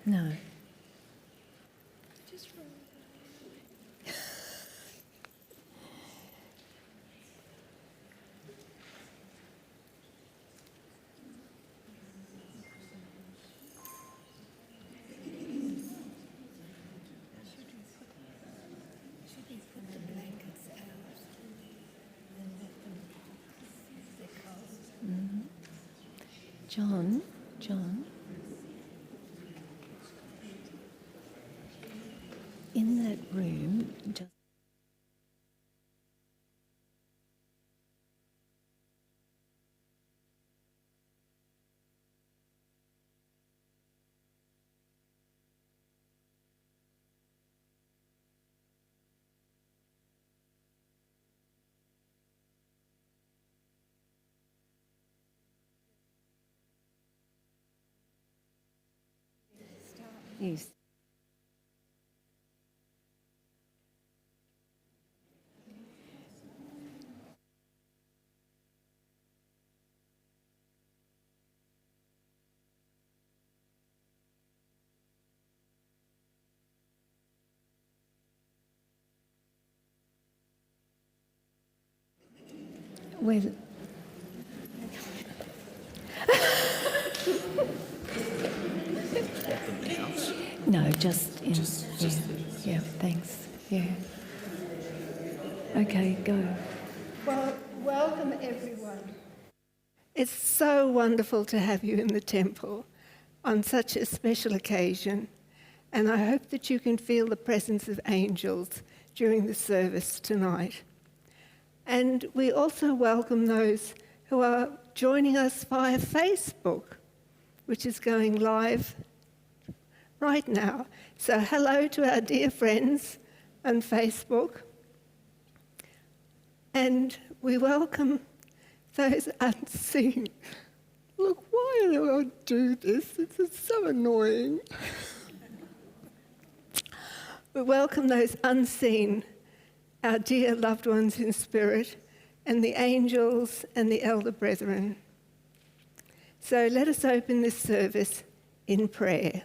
No. Just roll it. Should we put the blankets out and let them if they're cold? John, in that room, just yes. Well, no, just in. Yeah, thanks. Yeah. Okay, go. Well, welcome everyone. It's so wonderful to have you in the temple on such a special occasion, and I hope that you can feel the presence of angels during the service tonight. And we also welcome those who are joining us via Facebook, which is going live right now. So hello to our dear friends on Facebook. And we welcome those unseen. Look, why do I do this? It's so annoying. We welcome those unseen, our dear loved ones in spirit, and the angels and the elder brethren. So let us open this service in prayer.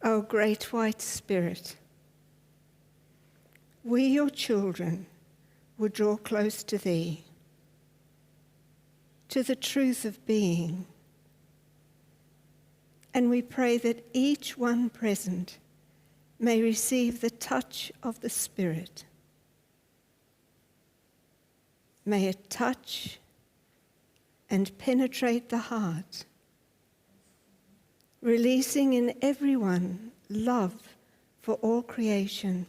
O great white Spirit, we, your children, would draw close to thee, to the truth of being. And we pray that each one present may receive the touch of the Spirit. May it touch and penetrate the heart, releasing in everyone love for all creation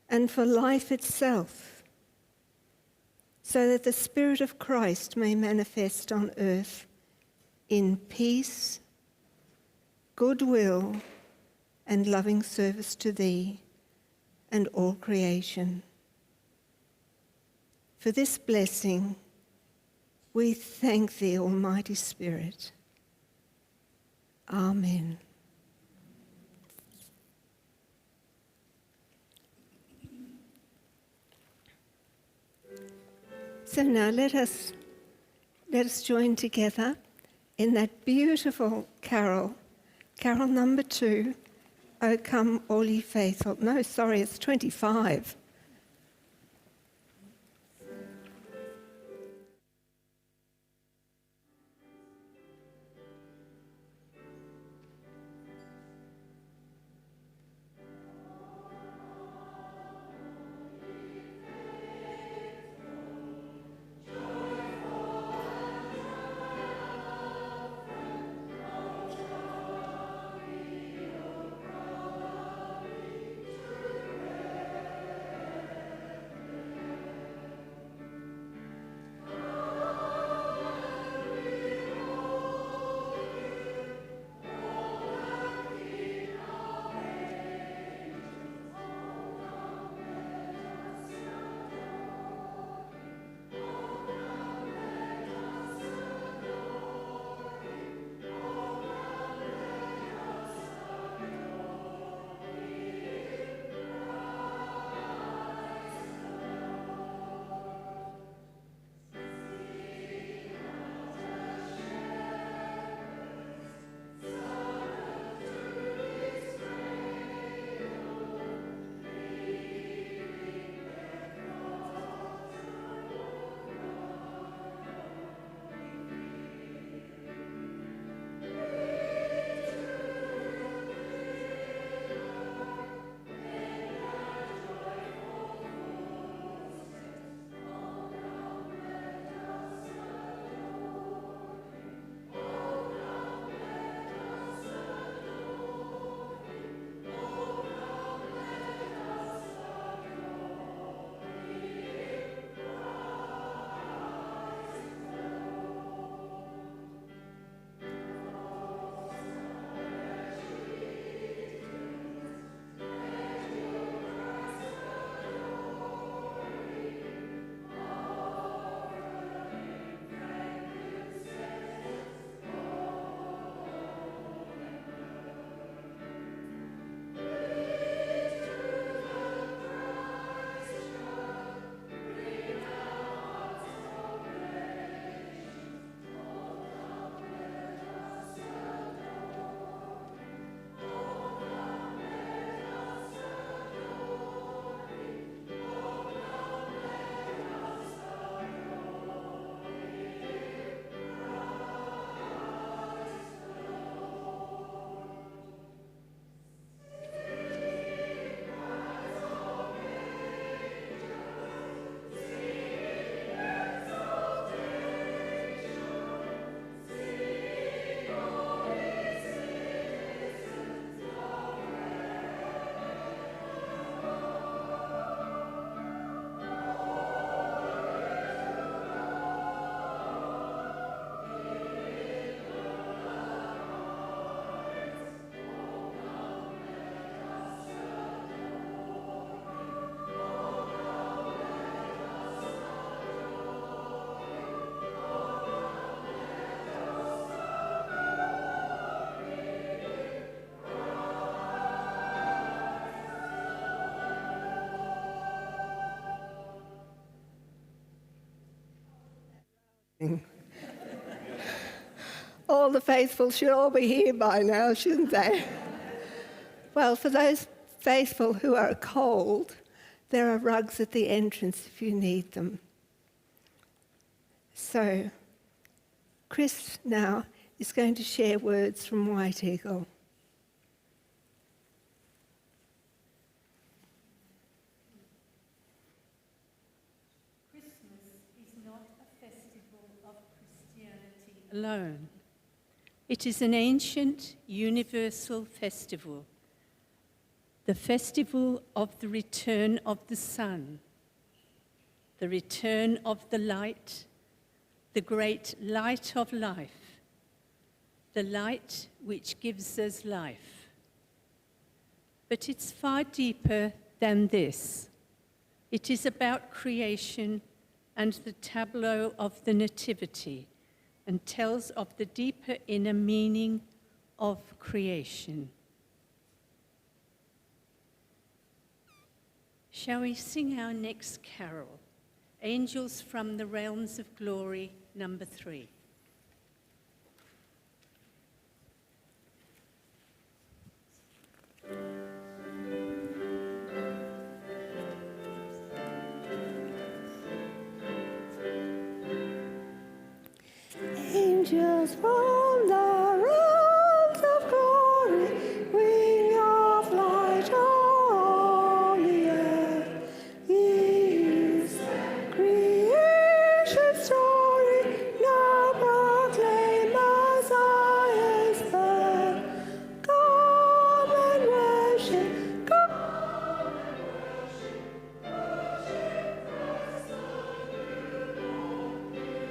and for life itself, so that the Spirit of Christ may manifest on earth in peace, goodwill, and loving service to thee and all creation. For this blessing, we thank thee, Almighty Spirit. Amen. So now let us join together in that beautiful carol, carol number 2, O come all ye faithful. No, sorry, it's 25. All the faithful should all be here by now, shouldn't they? Well, for those faithful who are cold, there are rugs at the entrance if you need them. So, Chris now is going to share words from White Eagle. Christmas is not a festival of Christianity alone. It is an ancient, universal festival, the festival of the return of the sun, the return of the light, the great light of life, the light which gives us life. But it's far deeper than this. It is about creation and the tableau of the Nativity, and tells of the deeper inner meaning of creation. Shall we sing our next carol, Angels from the Realms of Glory, number 3? Angels from the realms of glory, wing of light on the earth. Is creation story, now proclaim Messiah's birth. Come and worship, come and worship, worship Christ the newborn King.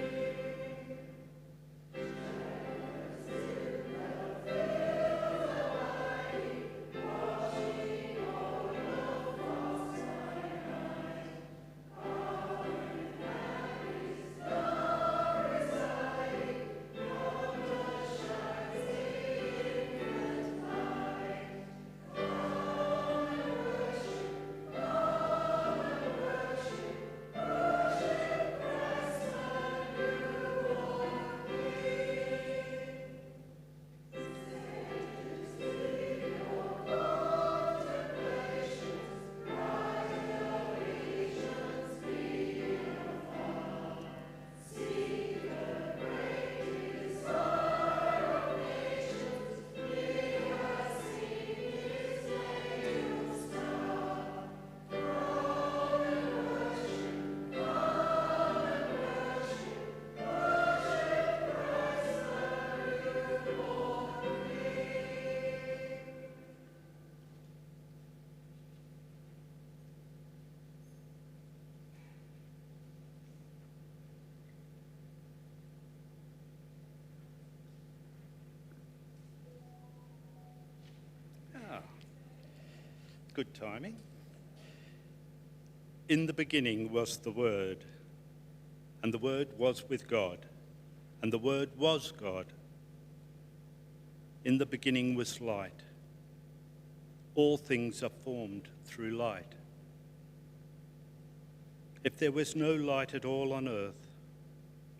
Good timing. In the beginning was the Word, and the Word was with God, and the Word was God. In the beginning was light. All things are formed through light. If there was no light at all on earth,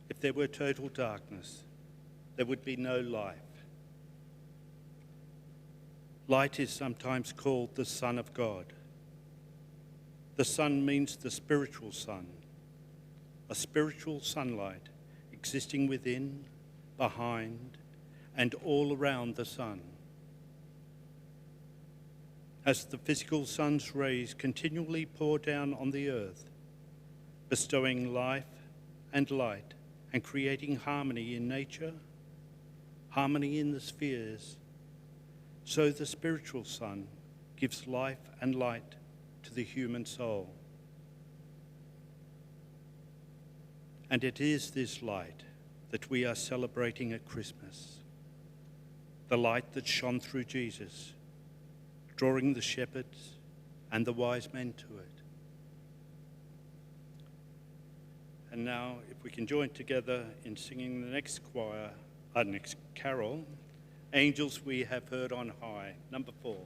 if there were total darkness, there would be no life. Light is sometimes called the Son of God. The sun means the spiritual sun, a spiritual sunlight existing within, behind, and all around the sun. As the physical sun's rays continually pour down on the earth, bestowing life and light and creating harmony in nature, harmony in the spheres, so the spiritual sun gives life and light to the human soul. And it is this light that we are celebrating at Christmas, the light that shone through Jesus, drawing the shepherds and the wise men to it. And now, if we can join together in singing the next carol, Angels We Have Heard on High, number 4.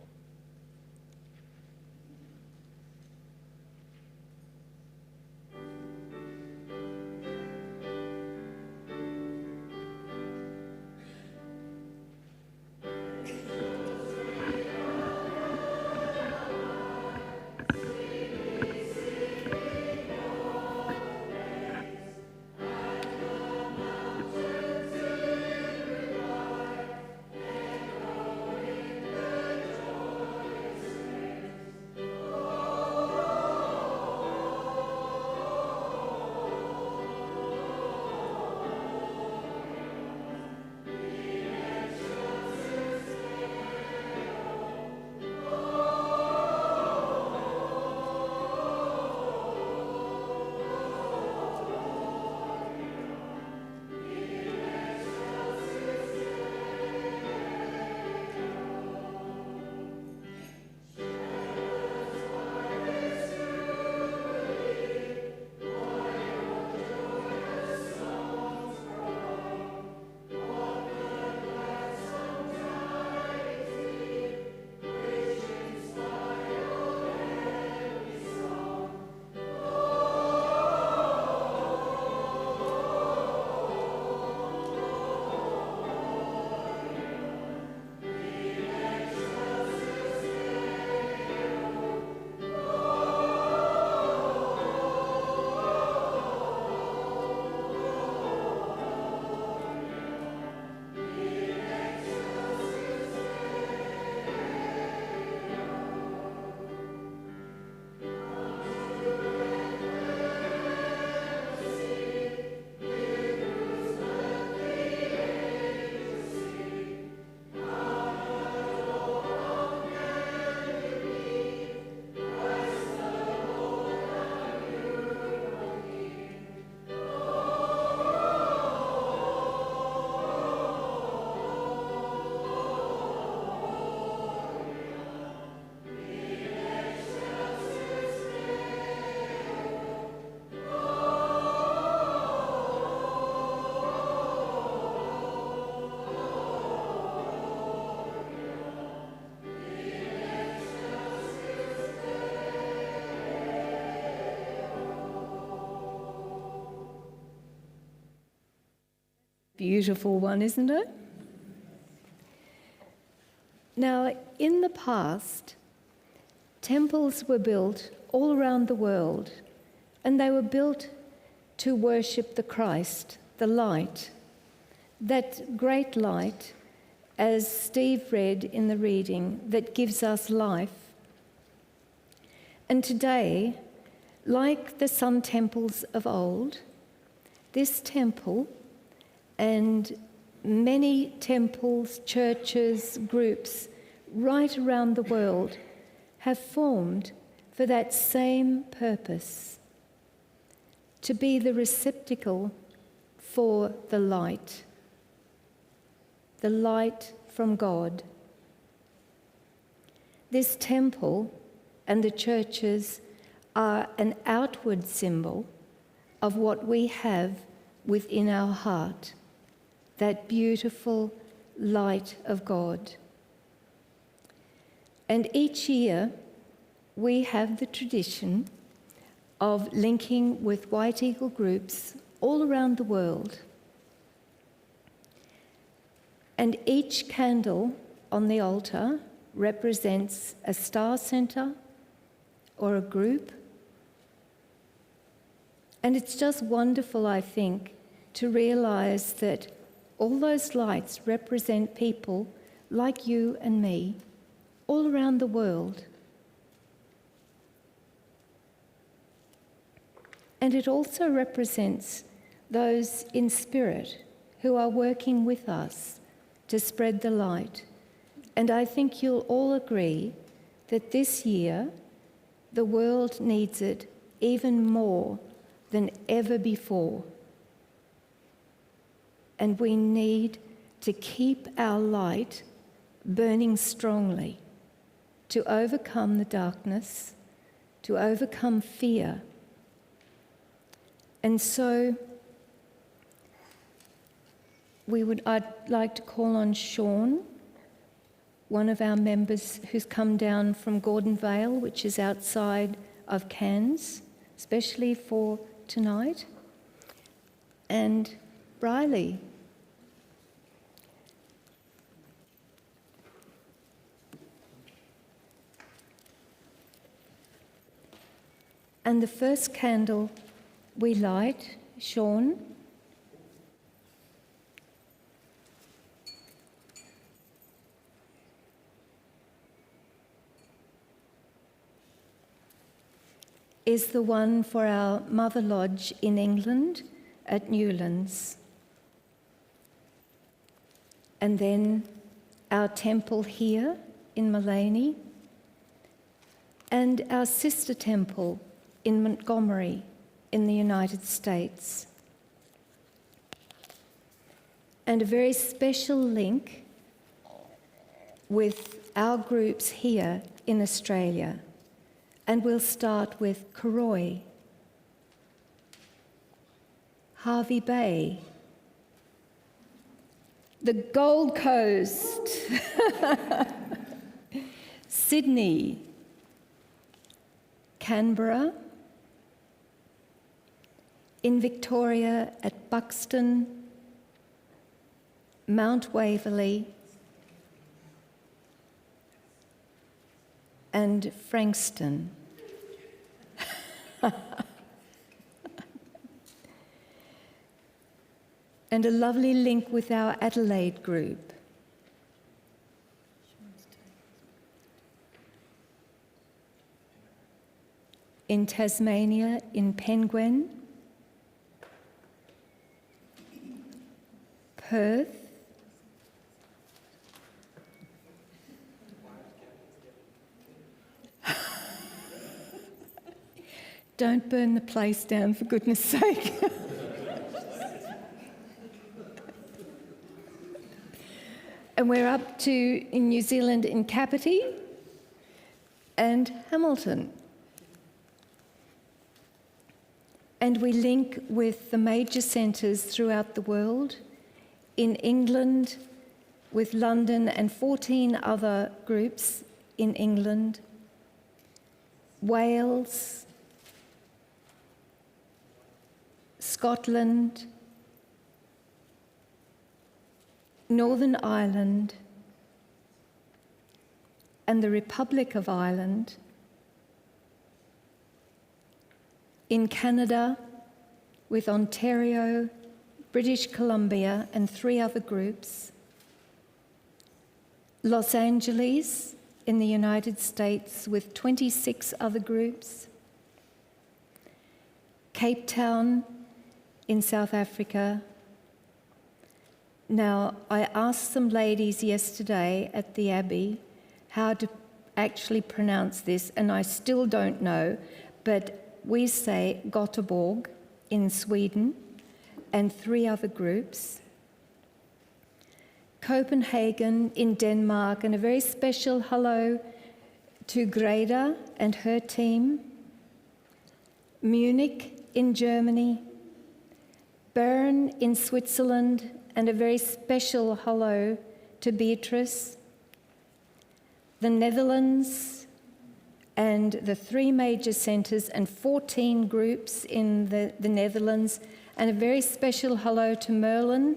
Beautiful one, isn't it? Now, in the past, temples were built all around the world, and they were built to worship the Christ, the light, that great light, as Steve read in the reading, that gives us life. And today, like the sun temples of old, this temple and many temples, churches, groups right around the world have formed for that same purpose, to be the receptacle for the light from God. This temple and the churches are an outward symbol of what we have within our heart, that beautiful light of God. And each year we have the tradition of linking with White Eagle groups all around the world. And each candle on the altar represents a star centre or a group. And it's just wonderful, I think, to realise that all those lights represent people like you and me all around the world. And it also represents those in spirit who are working with us to spread the light. And I think you'll all agree that this year the world needs it even more than ever before. And we need to keep our light burning strongly to overcome the darkness, to overcome fear. And so I'd like to call on Sean, one of our members who's come down from Gordon Vale, which is outside of Cairns, especially for tonight, and Riley. And the first candle we light, Sean, is the one for our Mother Lodge in England at Newlands. And then our temple here in Mullaney, and our sister temple in Montgomery in the United States. And a very special link with our groups here in Australia. And we'll start with Karoi, Harvey Bay, the Gold Coast, Sydney, Canberra, in Victoria at Buxton, Mount Waverley, and Frankston. And a lovely link with our Adelaide group. In Tasmania, in Penguin, Perth, don't burn the place down, for goodness sake. And we're up to, in New Zealand, in Kapiti and Hamilton. And we link with the major centres throughout the world, in England with London and 14 other groups in England, Wales, Scotland, Northern Ireland, and the Republic of Ireland, in Canada with Ontario, British Columbia, and 3 other groups, Los Angeles in the United States with 26 other groups, Cape Town in South Africa. Now, I asked some ladies yesterday at the Abbey how to actually pronounce this, and I still don't know, but we say Göteborg in Sweden and 3 other groups. Copenhagen in Denmark, and a very special hello to Greta and her team. Munich in Germany. Bern in Switzerland, and a very special hello to Beatrice. The Netherlands and the 3 major centres and 14 groups in the Netherlands, and a very special hello to Merlin.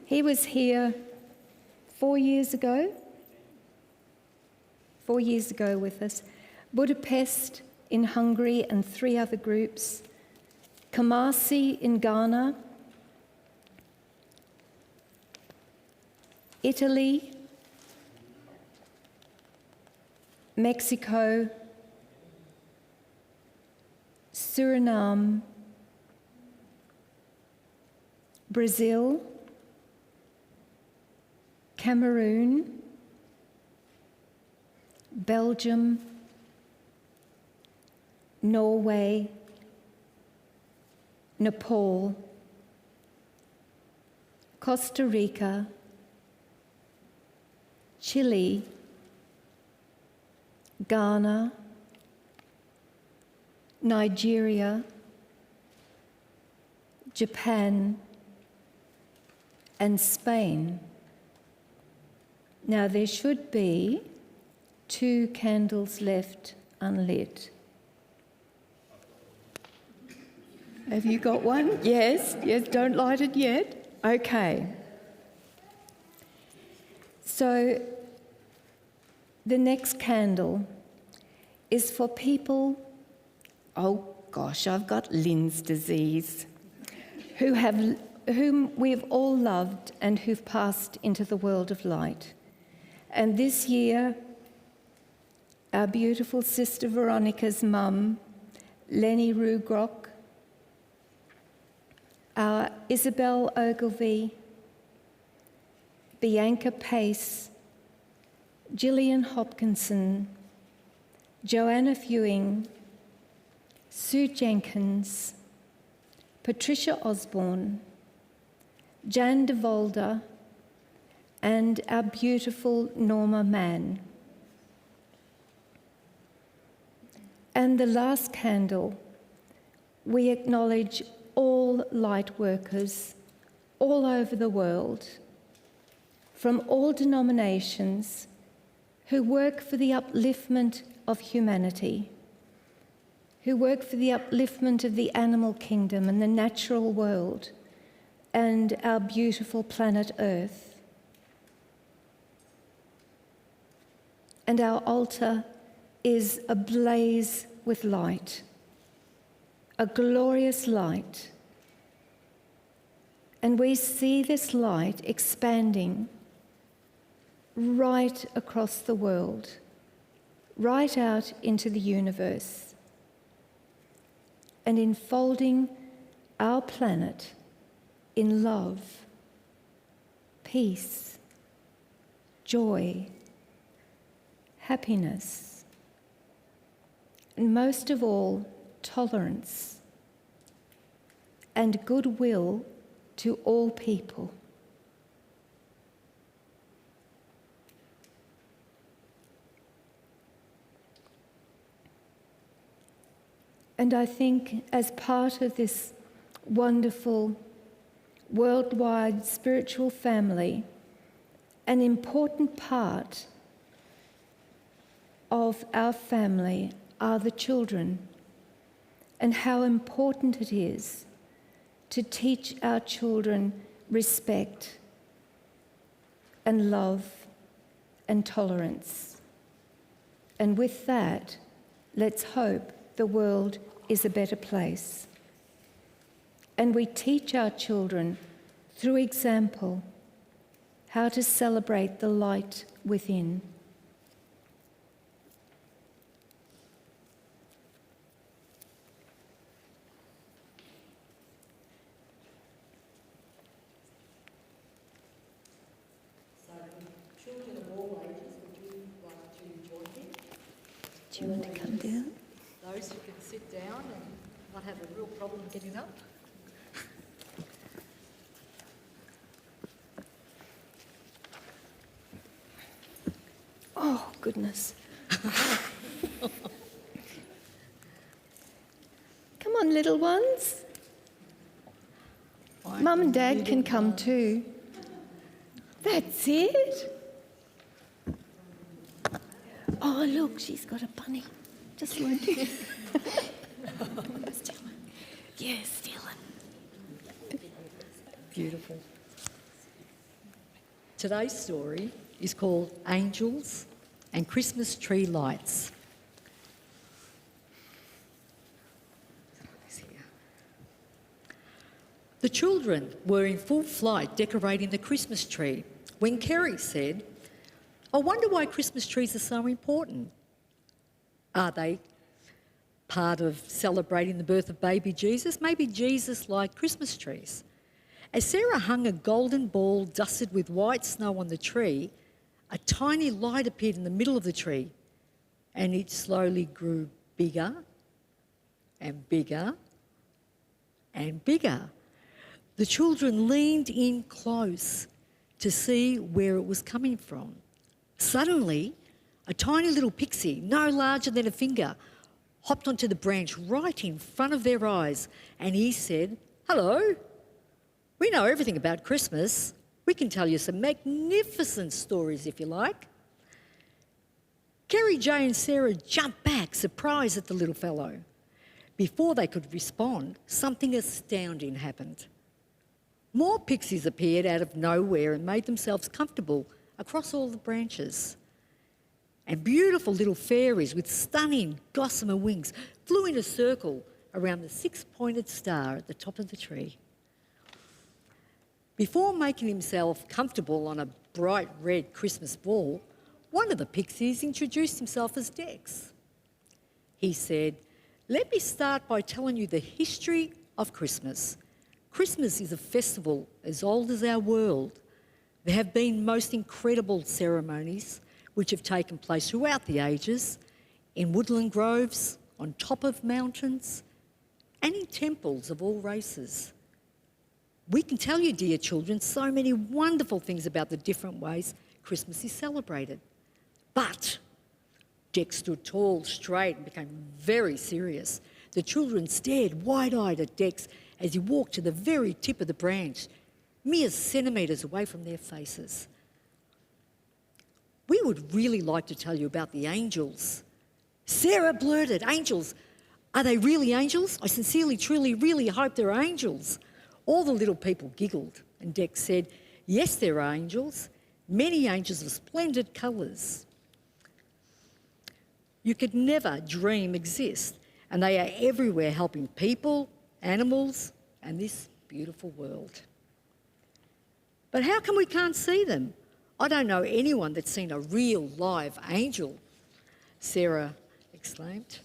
He was here 4 years ago. 4 years ago with us. Budapest in Hungary and 3 other groups. Kumasi in Ghana. Italy. Mexico. Suriname. Brazil. Cameroon, Belgium, Norway, Nepal, Costa Rica, Chile, Ghana, Nigeria, Japan, and Spain. Now, there should be 2 candles left unlit. Have you got one? Yes, don't light it yet. Okay. So, the next candle is for people, oh gosh, I've got Lynn's disease, whom we've all loved and who've passed into the world of light. And this year, our beautiful sister Veronica's mum, Lenny Rugrock, our Isabel Ogilvie, Bianca Pace, Gillian Hopkinson, Joanna Fewing, Sue Jenkins, Patricia Osborne, Jan de Volder, and our beautiful Norma Mann. And the last candle, we acknowledge all light workers all over the world, from all denominations, who work for the upliftment of humanity, who work for the upliftment of the animal kingdom and the natural world and our beautiful planet Earth. And our altar is ablaze with light, a glorious light. And we see this light expanding right across the world, right out into the universe, and enfolding our planet in love, peace, joy, happiness, and most of all, tolerance and goodwill to all people. And I think as part of this wonderful worldwide spiritual family, an important part of our family are the children, and how important it is to teach our children respect and love and tolerance. And with that, let's hope the world is a better place. And we teach our children through example how to celebrate the light within. Children of all ages, would you like to join me? Do you want to come down? Those who can sit down and not have a real problem getting up. Oh, goodness. Come on, little ones. Mum and Dad can come too. That's it. Oh, look, she's got a bunny. Just looking. Yes, Dylan. Beautiful. Today's story is called Angels and Christmas Tree Lights. The children were in full flight decorating the Christmas tree when Kerry said, "I wonder why Christmas trees are so important. Are they part of celebrating the birth of baby Jesus? Maybe Jesus liked Christmas trees." As Sarah hung a golden ball dusted with white snow on the tree, a tiny light appeared in the middle of the tree, and it slowly grew bigger and bigger and bigger. The children leaned in close to see where it was coming from. Suddenly, a tiny little pixie, no larger than a finger, hopped onto the branch right in front of their eyes, and he said, "Hello, we know everything about Christmas. We can tell you some magnificent stories if you like." Kerry, Jay and Sarah jumped back, surprised at the little fellow. Before they could respond, something astounding happened. More pixies appeared out of nowhere and made themselves comfortable across all the branches. And beautiful little fairies with stunning gossamer wings flew in a circle around the six-pointed star at the top of the tree. Before making himself comfortable on a bright red Christmas ball, one of the pixies introduced himself as Dex. He said, "Let me start by telling you the history of Christmas. Christmas is a festival as old as our world. There have been most incredible ceremonies which have taken place throughout the ages, in woodland groves, on top of mountains, and in temples of all races. We can tell you, dear children, so many wonderful things about the different ways Christmas is celebrated." But Dex stood tall, straight, and became very serious. The children stared wide-eyed at Dex as he walked to the very tip of the branch, mere centimetres away from their faces. "We would really like to tell you about the angels." Sarah blurted, "Angels? Are they really angels? I sincerely, truly, really hope they're angels." All the little people giggled, and Dex said, "Yes, there are angels, many angels of splendid colours you could never dream exist, and they are everywhere helping people, animals, and this beautiful world." "But how come we can't see them? I don't know anyone that's seen a real live angel," Sarah exclaimed.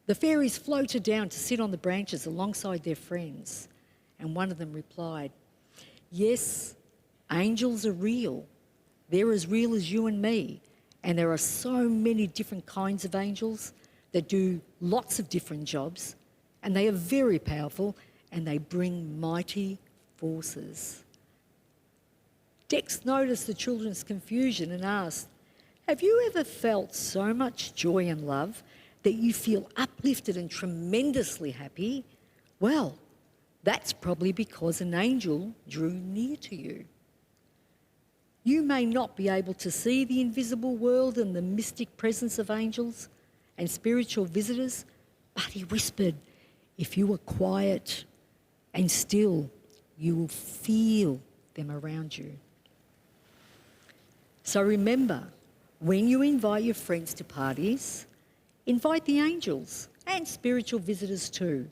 The fairies floated down to sit on the branches alongside their friends, and one of them replied, "Yes, angels are real. They're as real as you and me, and there are so many different kinds of angels that do lots of different jobs, and they are very powerful, and they bring mighty forces." Dex noticed the children's confusion and asked, "Have you ever felt so much joy and love that you feel uplifted and tremendously happy? Well, that's probably because an angel drew near to you. You may not be able to see the invisible world and the mystic presence of angels and spiritual visitors, but," he whispered, "if you were quiet and still you will feel them around you. So remember, when you invite your friends to parties, invite the angels and spiritual visitors too.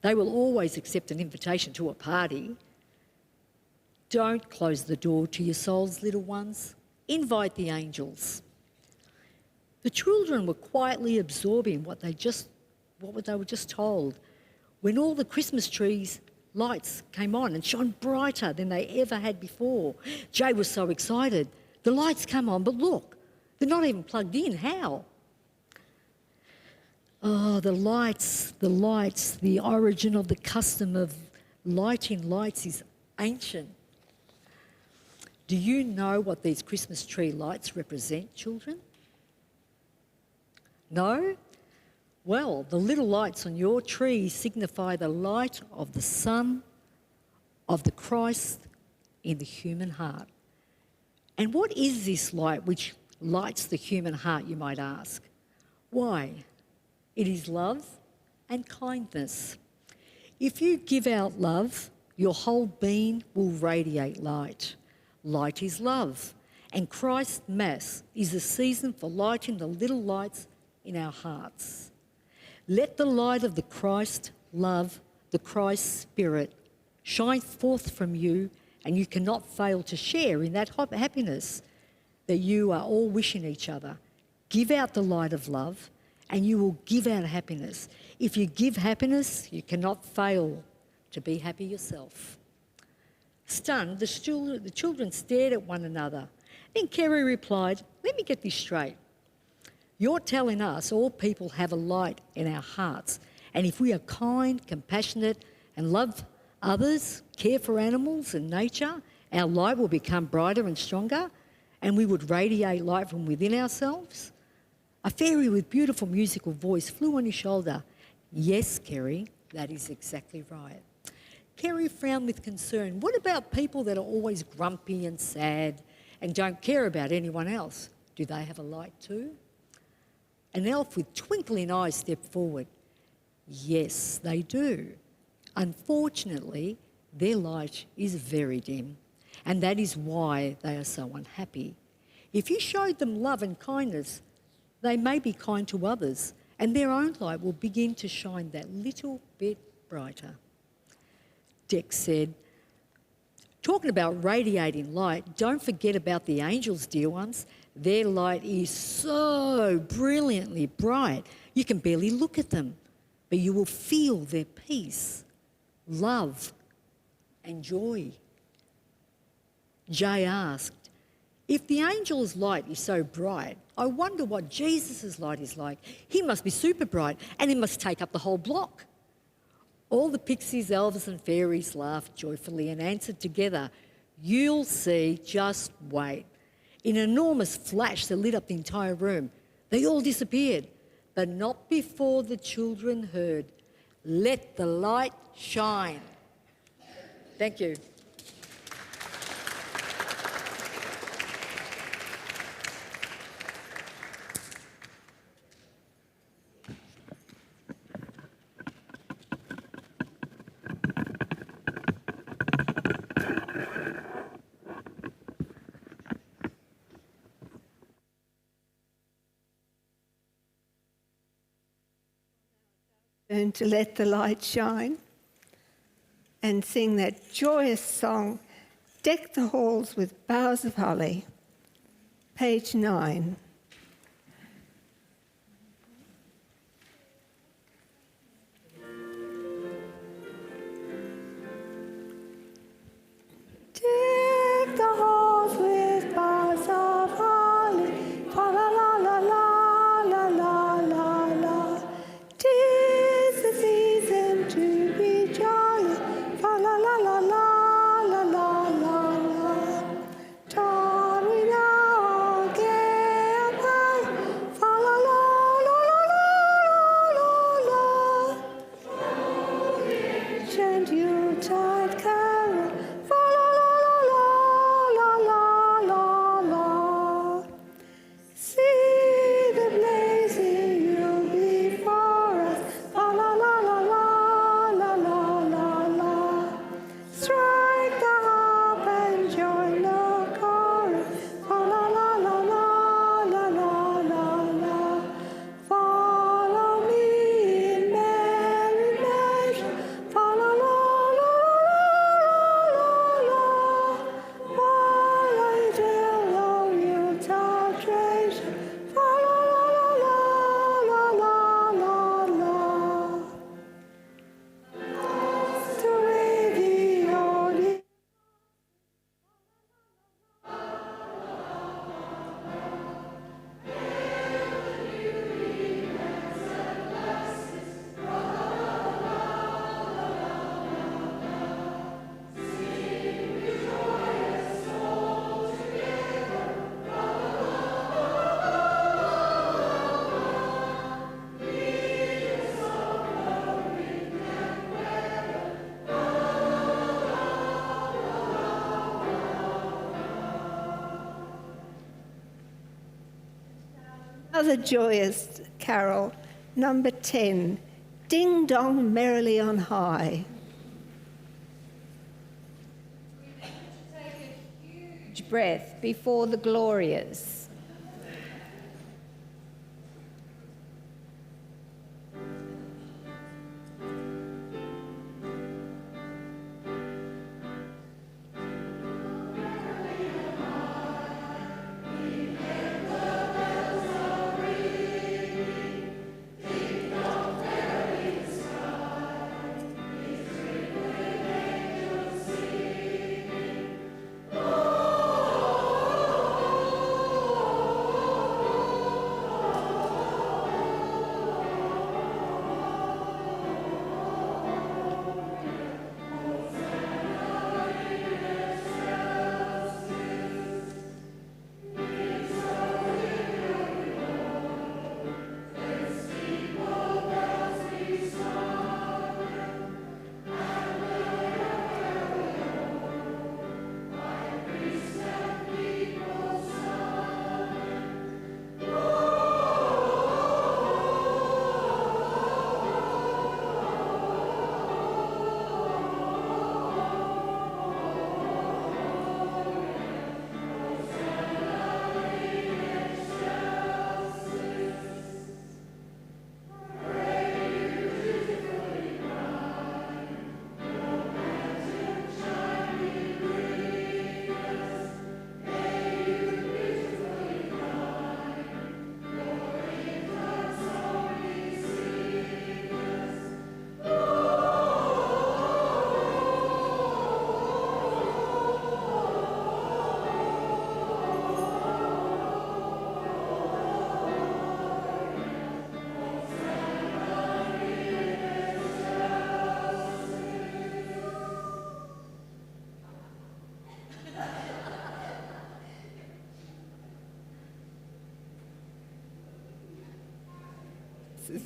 They will always accept an invitation to a party. Don't close the door to your souls, little ones. Invite the angels. The children were quietly absorbing what they were just told when all the Christmas trees lights came on and shone brighter than they ever had before. Jay was so excited. The lights come on, but look, they're not even plugged in. How? Oh, the lights, the origin of the custom of lighting lights is ancient. Do you know what these Christmas tree lights represent, children? No? Well, the little lights on your tree signify the light of the Son of the Christ in the human heart. And what is this light which lights the human heart, you might ask? Why? It is love and kindness. If you give out love, your whole being will radiate light. Light is love, and Christ's Mass is a season for lighting the little lights in our hearts. Let the light of the Christ love, the Christ Spirit, shine forth from you, and you cannot fail to share in that happiness that you are all wishing each other. Give out the light of love, and you will give out happiness. If you give happiness, you cannot fail to be happy yourself. Stunned, the children stared at one another. Then Kerry replied, "Let me get this straight. You're telling us all people have a light in our hearts, and if we are kind, compassionate, and love others, care for animals and nature, our light will become brighter and stronger, and we would radiate light from within ourselves?" A fairy with beautiful musical voice flew on his shoulder. "Yes, Kerry, that is exactly right." Kerry frowned with concern. What about people that are always grumpy and sad and don't care about anyone else? Do they have a light too? An elf with twinkling eyes stepped forward. Yes, they do. Unfortunately, their light is very dim, and that is why they are so unhappy. If you showed them love and kindness, they may be kind to others, and their own light will begin to shine that little bit brighter. Dex said, "Talking about radiating light, don't forget about the angels, dear ones. Their light is so brilliantly bright, you can barely look at them, but you will feel their peace, love, and joy." Jay asked, "If the angel's light is so bright, I wonder what Jesus' light is like. He must be super bright, and it must take up the whole block." All the pixies, elves and fairies laughed joyfully and answered together, "You'll see, just wait." In an enormous flash that lit up the entire room, they all disappeared, but not before the children heard, "Let the light shine." Thank you. Learn to let the light shine and sing that joyous song, "Deck the Halls with Boughs of Holly." Page 9. Deck the halls with boughs of holly, fa la la la la la la la la. 'Tis the season to be jolly, fa la la la la la la la la. Tarry now, all gay Another joyous carol, number 10, Ding Dong Merrily on High. Take a huge breath before the glorious.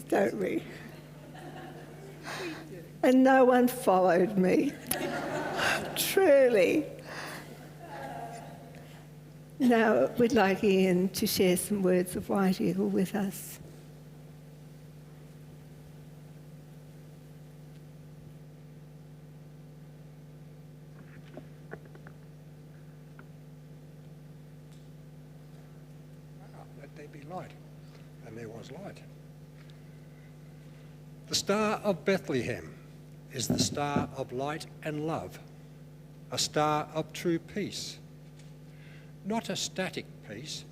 Don't we? And no one followed me. Truly. Now we'd like Ian to share some words of White Eagle with us. Let there be light. And there was light. The Star of Bethlehem is the star of light and love, a star of true peace. Not a static peace,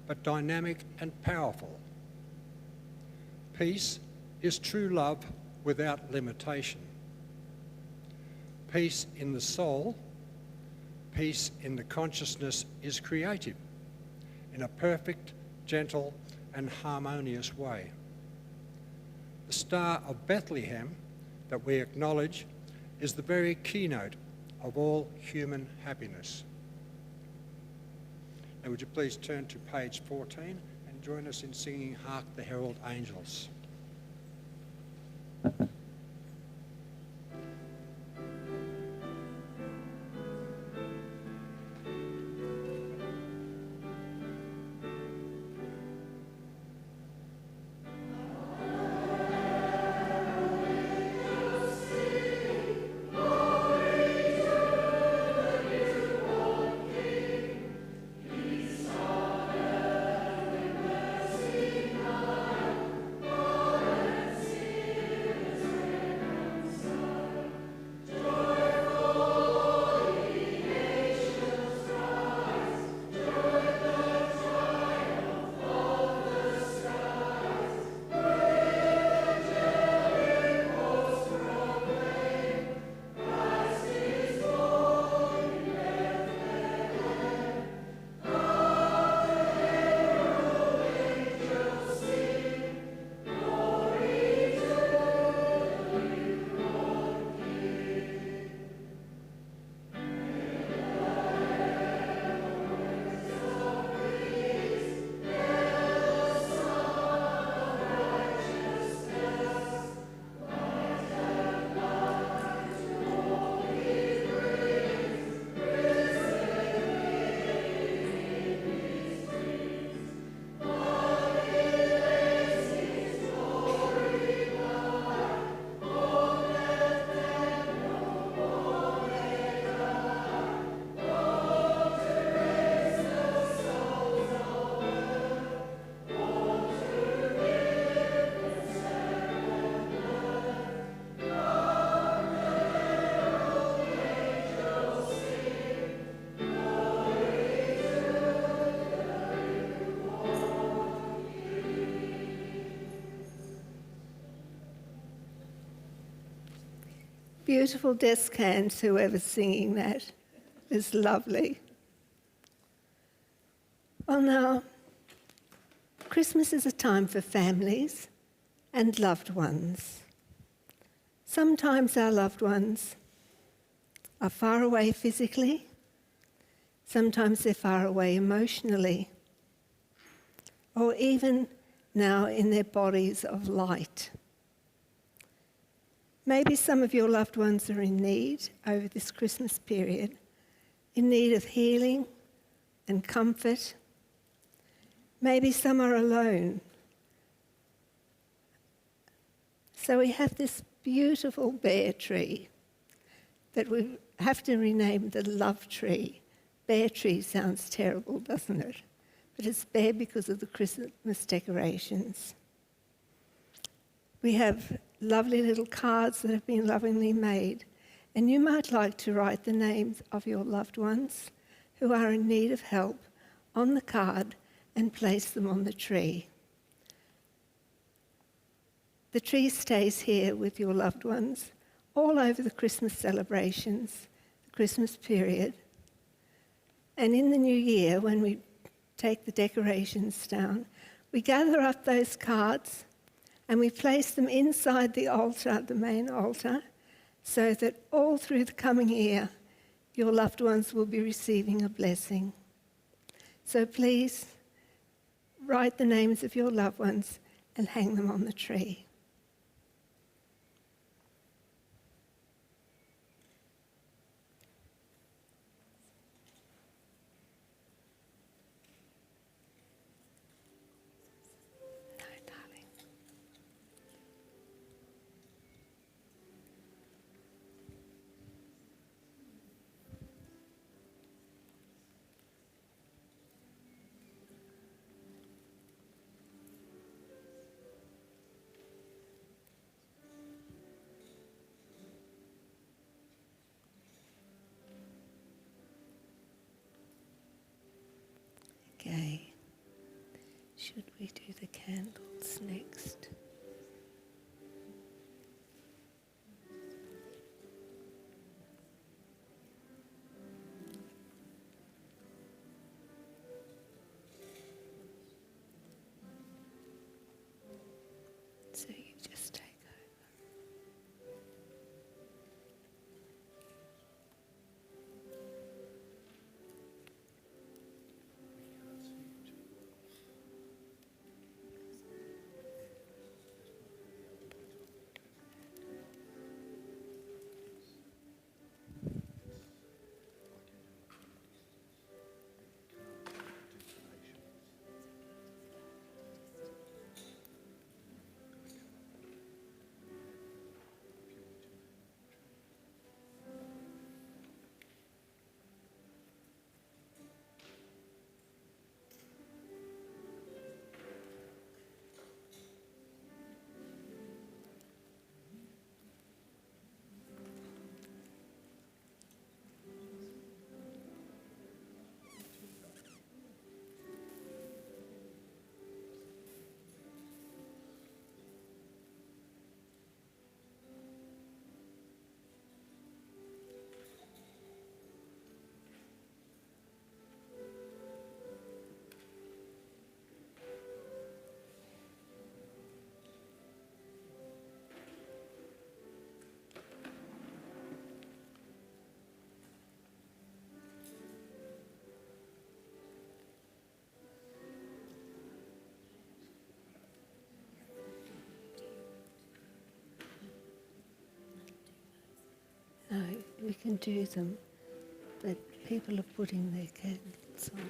but dynamic and powerful. Peace is true love without limitation. Peace in the soul, peace in the consciousness is creative, in a perfect, gentle, and harmonious way. The Star of Bethlehem that we acknowledge is the very keynote of all human happiness. Now would you please turn to page 14 and join us in singing Hark the Herald Angels. Peace beautiful desk hands, whoever's singing that. It's lovely. Well, now, Christmas is a time for families and loved ones. Sometimes our loved ones are far away physically. Sometimes they're far away emotionally, or even now in their bodies of light. Maybe some of your loved ones are in need over this Christmas period, in need of healing and comfort. Maybe some are alone. So we have this beautiful bare tree that we have to rename the love tree. Bare tree sounds terrible, doesn't it? But it's bare because of the Christmas decorations. We have lovely little cards that have been lovingly made, and you might like to write the names of your loved ones who are in need of help on the card and place them on the tree. The tree stays here with your loved ones all over the Christmas celebrations, the Christmas period. And in the new year, when we take the decorations down, we gather up those cards and we place them inside the altar, the main altar, so that all through the coming year, your loved ones will be receiving a blessing. So please, write the names of your loved ones and hang them on the tree. No, darling. Okay. Should we do the candles next? So you just take over. No, we can do them, but people are putting their candles on.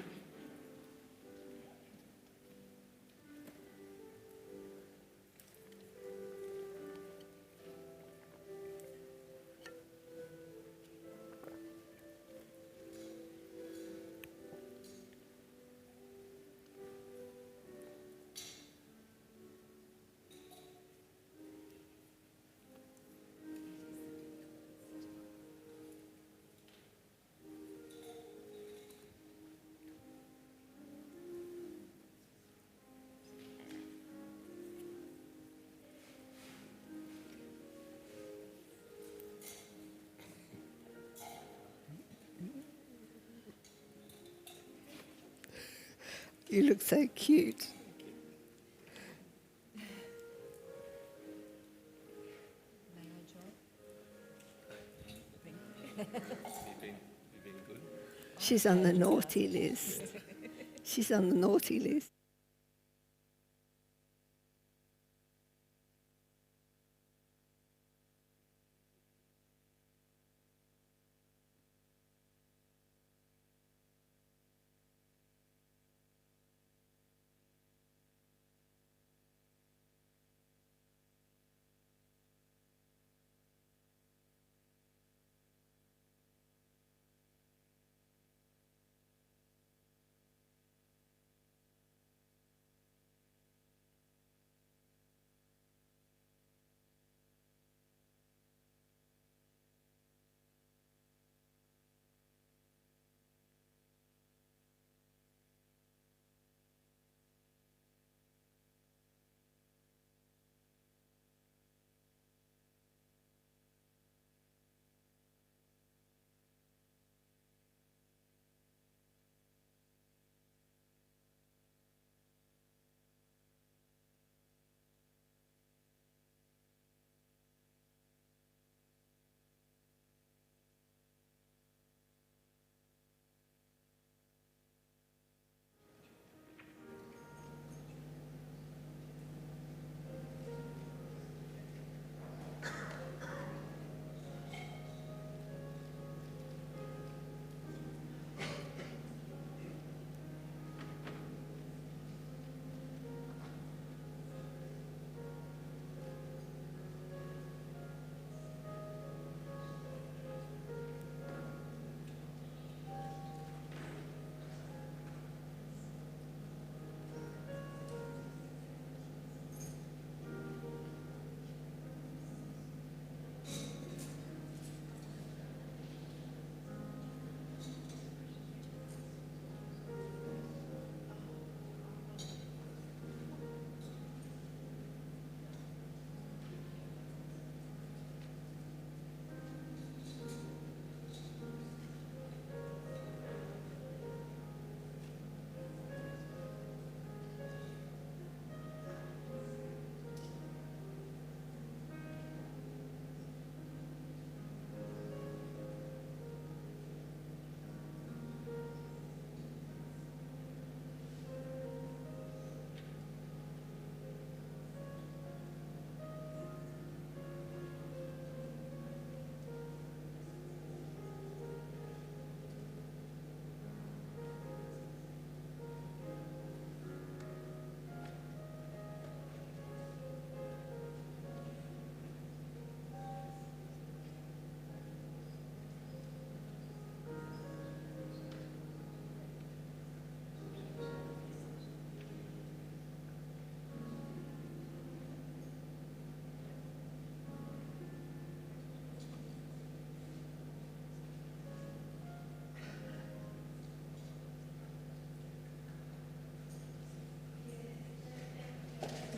You look so cute. She's on the naughty list. She's on the naughty list.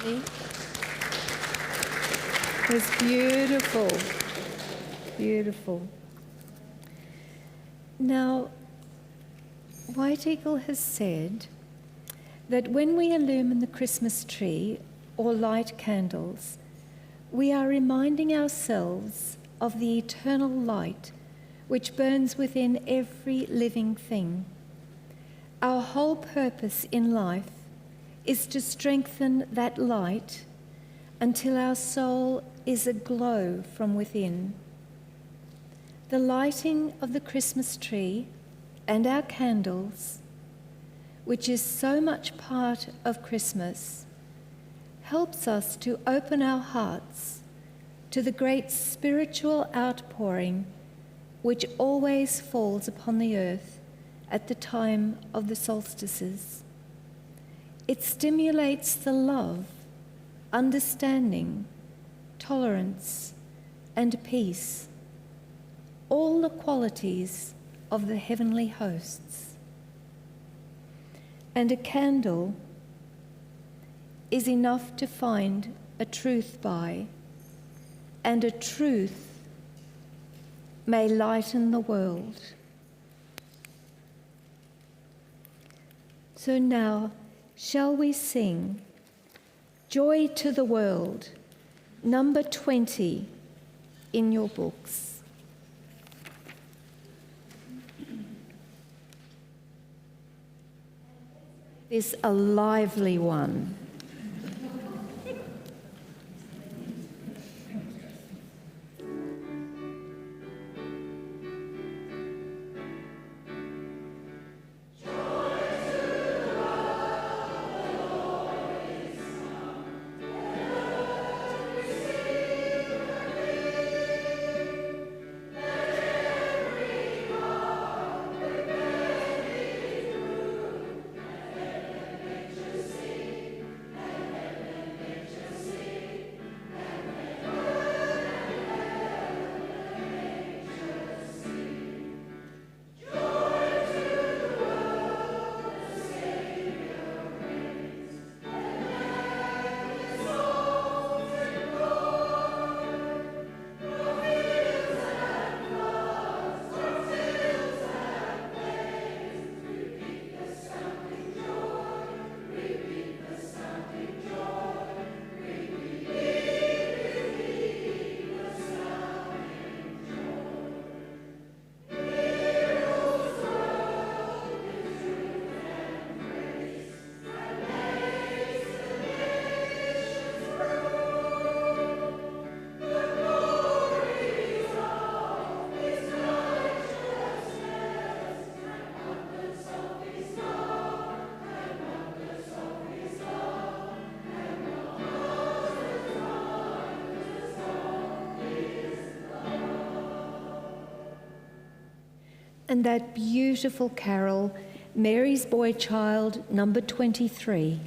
It was beautiful, beautiful. Now, White Eagle has said that when we illumine the Christmas tree or light candles, we are reminding ourselves of the eternal light which burns within every living thing. Our whole purpose in life is to strengthen that light until our soul is aglow from within. The lighting of the Christmas tree and our candles, which is so much part of Christmas, helps us to open our hearts to the great spiritual outpouring which always falls upon the earth at the time of the solstices. It stimulates the love, understanding, tolerance, and peace, all the qualities of the heavenly hosts. And a candle is enough to find a truth by, and a truth may lighten the world. So now, shall we sing Joy to the World, number 20 in your books. This a lively one. And that beautiful carol, Mary's Boy Child, number 23.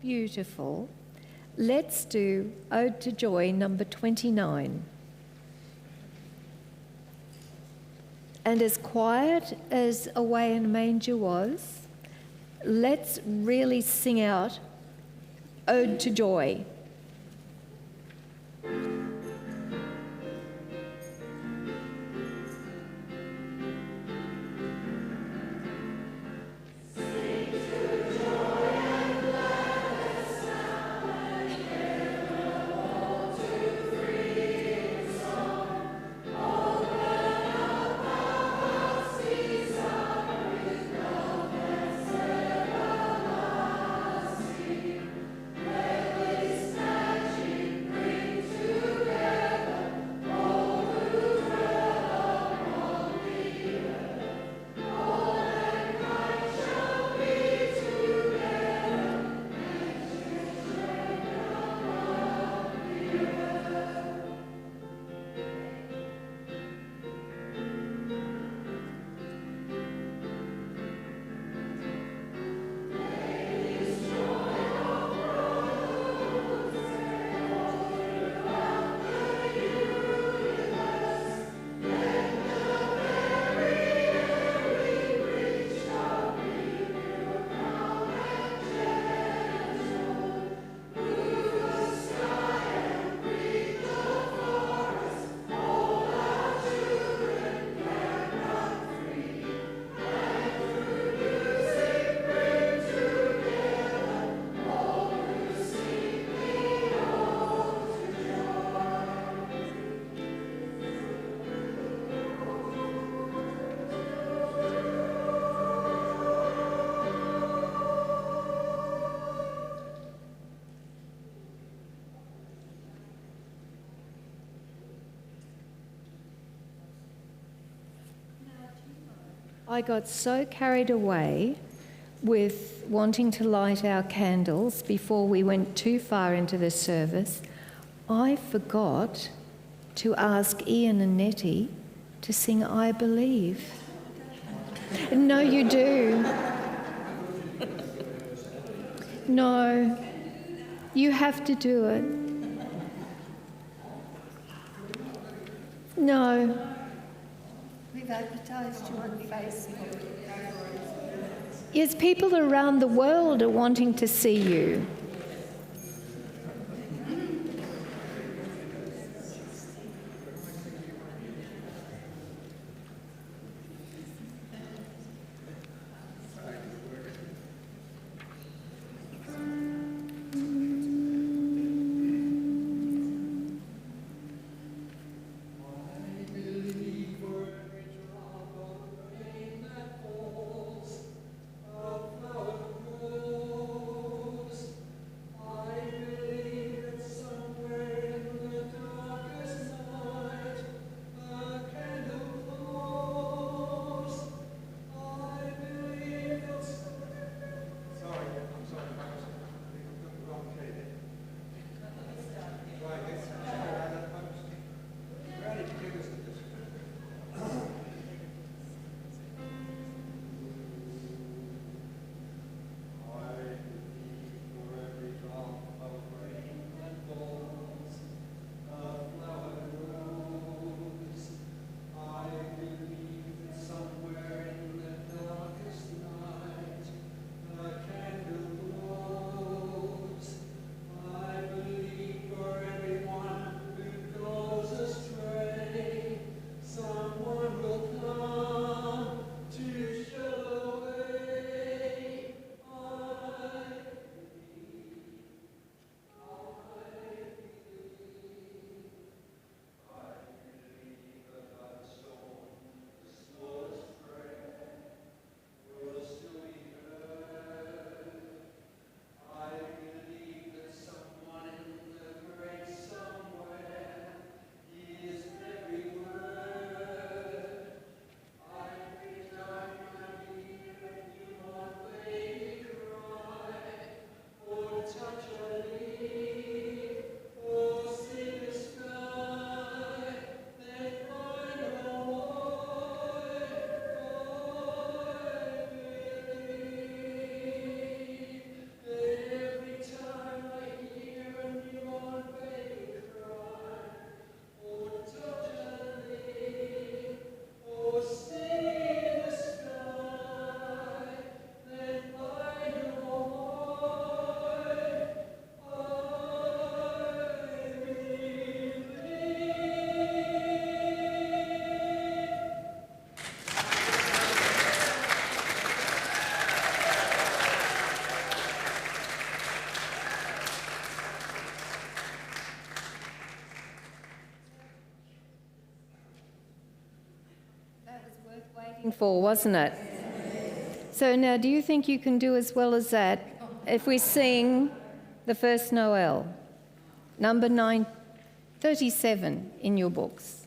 beautiful, let's do Ode to Joy number 29. And as quiet as Away in a Manger was, let's really sing out Ode to Joy. I got so carried away with wanting to light our candles before we went too far into the service, I forgot to ask Ian and Nettie to sing I Believe. No, you do. No, you have to do it. No. We've advertised you on Facebook. Yes, people around the world are wanting to see you. for, wasn't it? So now, do you think you can do as well as that if we sing the First Noel, number 937 in your books?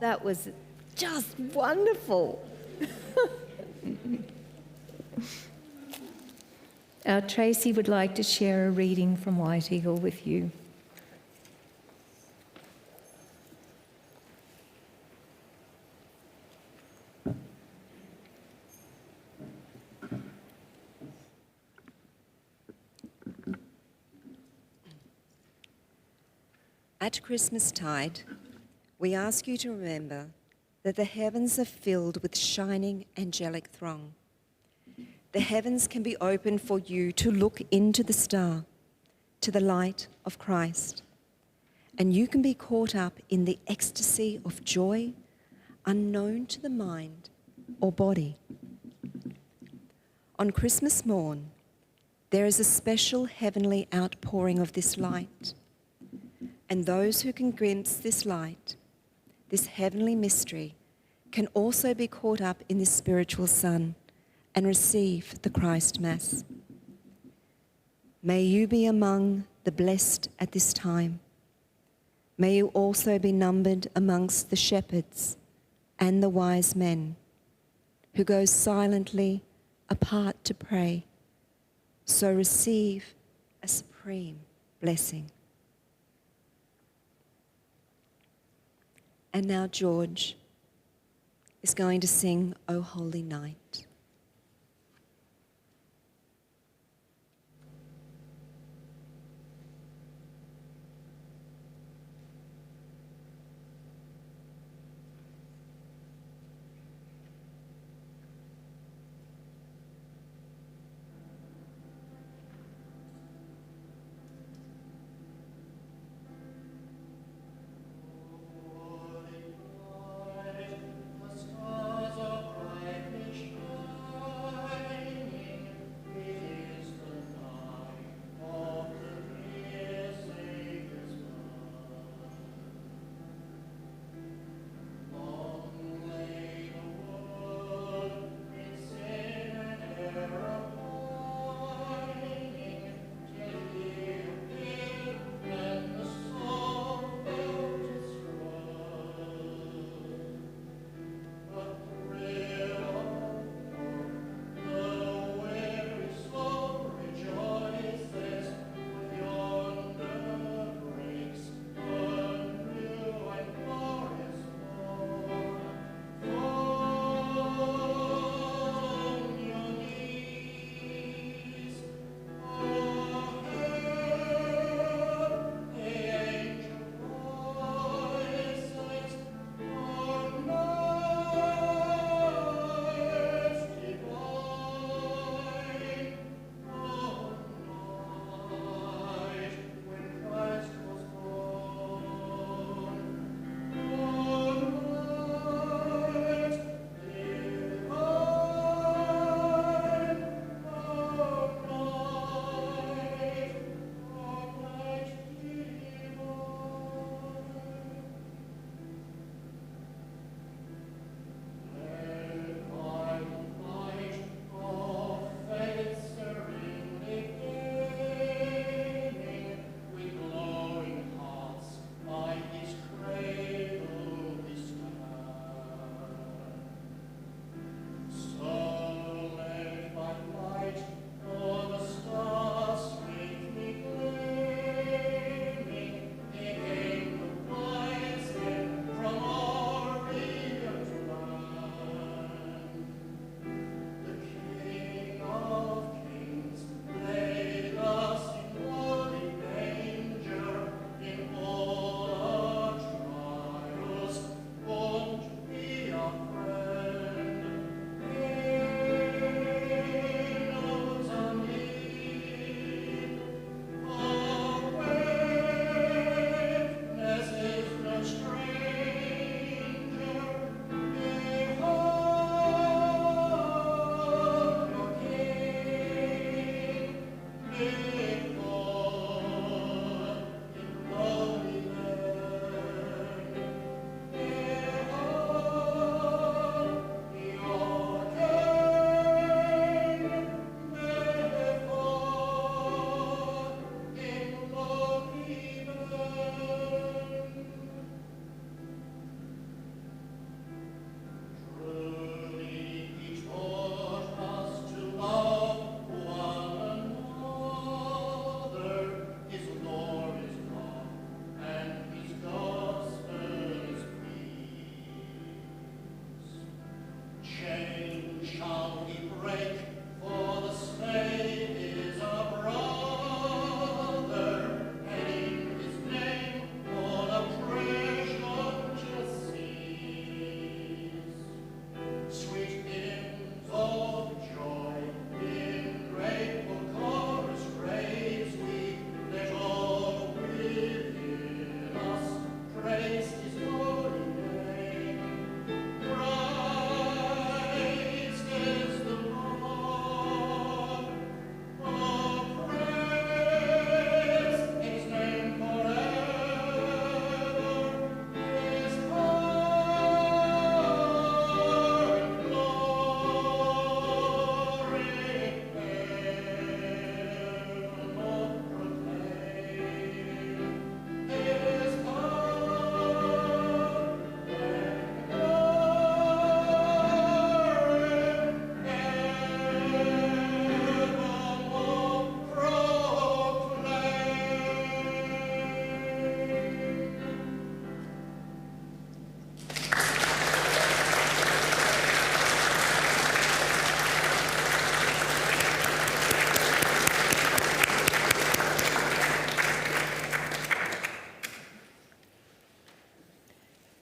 That was just wonderful. Tracy would like to share a reading from White Eagle with you. At Christmastide, we ask you to remember that the heavens are filled with shining angelic throng. The heavens can be opened for you to look into the star, to the light of Christ, and you can be caught up in the ecstasy of joy unknown to the mind or body. On Christmas morn, there is a special heavenly outpouring of this light, and those who can glimpse this light, this heavenly mystery, can also be caught up in this spiritual sun and receive the Christ Mass. May you be among the blessed at this time. May you also be numbered amongst the shepherds and the wise men who go silently apart to pray. So receive a supreme blessing. And now George is going to sing O Holy Night. The stars of brightness shine.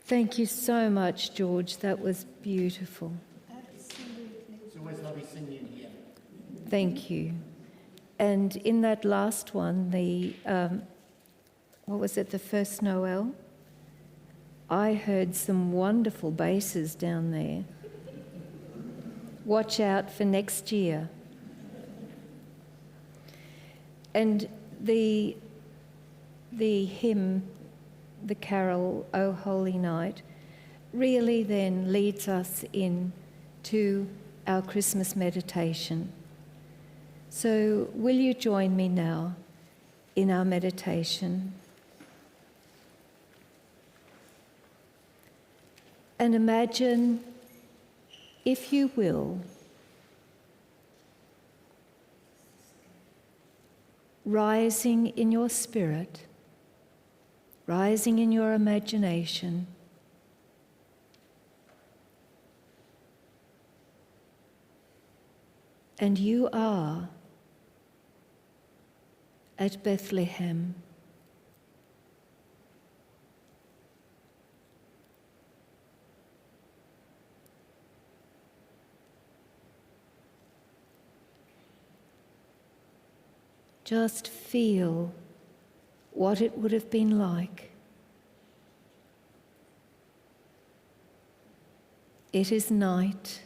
Thank you so much, George. That was beautiful. It's always lovely singing here. Thank you. And in that last one, what was it, the First Noel? I heard some wonderful basses down there. Watch out for next year. And the hymn, the carol, O Holy Night, really then leads us in to our Christmas meditation. So will you join me now in our meditation? And imagine, if you will, rising in your spirit, rising in your imagination, and you are at Bethlehem. Just feel what it would have been like. It is night,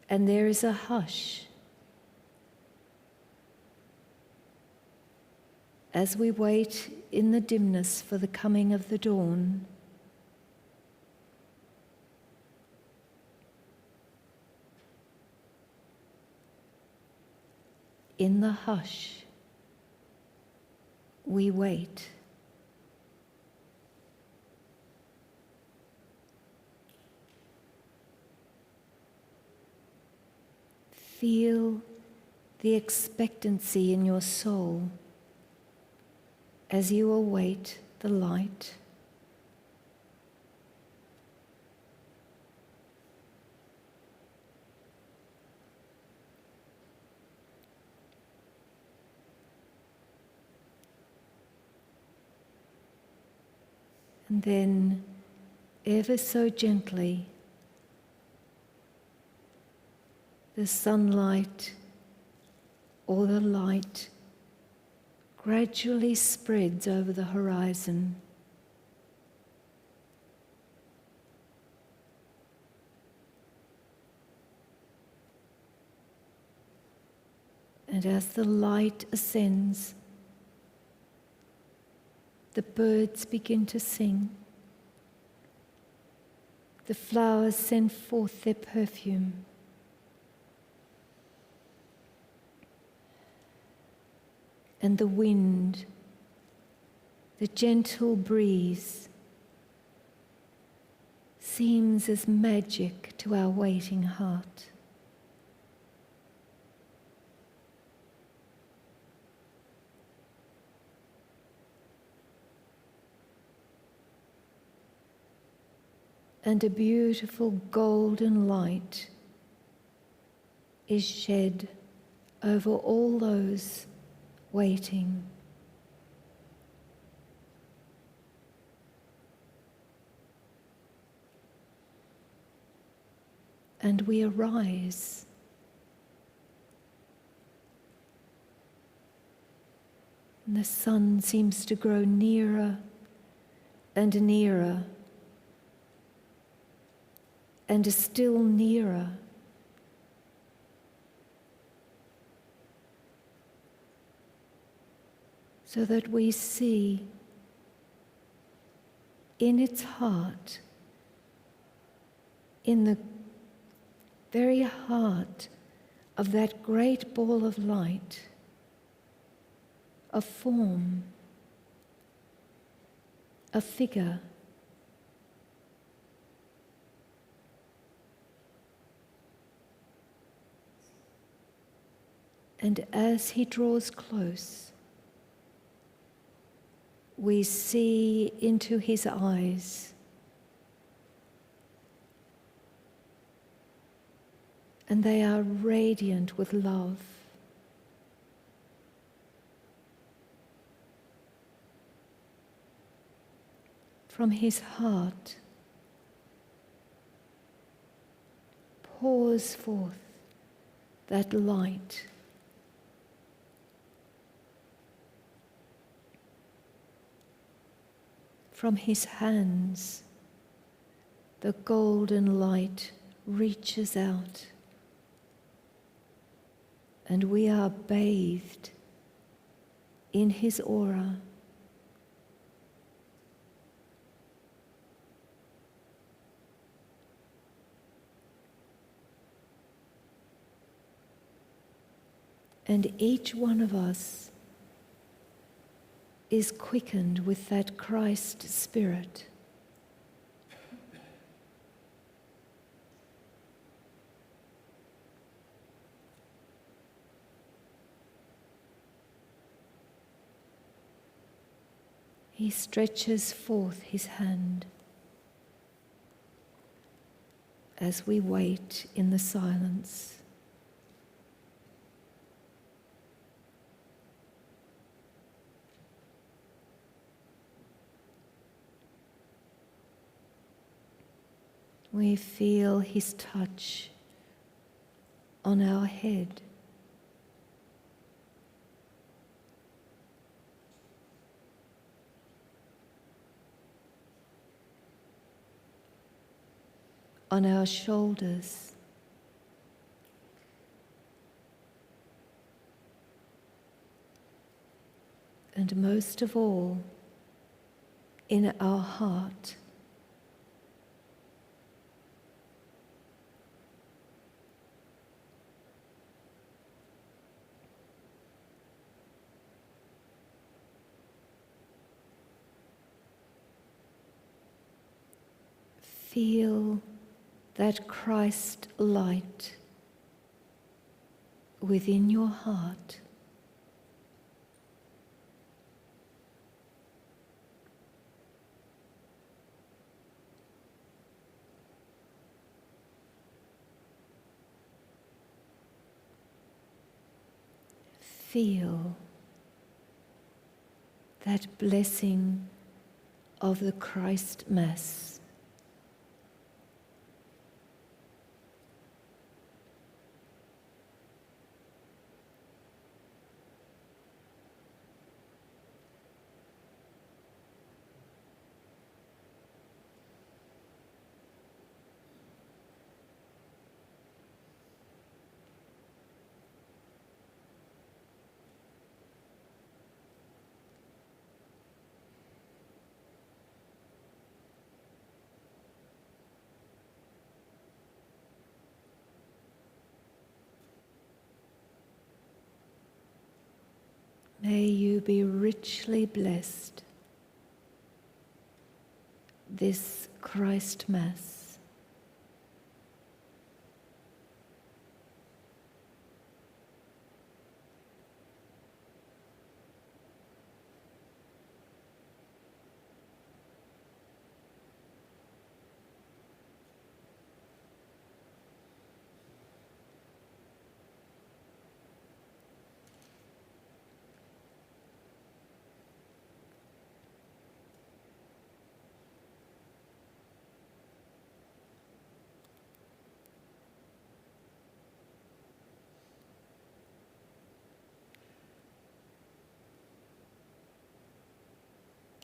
and there is a hush as we wait in the dimness for the coming of the dawn. In the hush, we wait. Feel the expectancy in your soul as you await the light. And then, ever so gently, the sunlight or the light gradually spreads over the horizon. And as the light ascends, the birds begin to sing. The flowers send forth their perfume. And the wind, the gentle breeze, seems as magic to our waiting heart. And a beautiful golden light is shed over all those waiting. And we arise. And the sun seems to grow nearer and nearer, and is still nearer. So that we see in its heart, in the very heart of that great ball of light, a form, a figure. And as he draws close, we see into his eyes, and they are radiant with love. from his heart pours forth that light. From his hands, the golden light reaches out, and we are bathed in his aura. And each one of us is quickened with that Christ Spirit. He stretches forth his hand as we wait in the silence. We feel his touch on our head. On our shoulders. And most of all, in our heart. Feel that Christ light within your heart. Feel that blessing of the Christ Mass. May you be richly blessed this Christ Mass.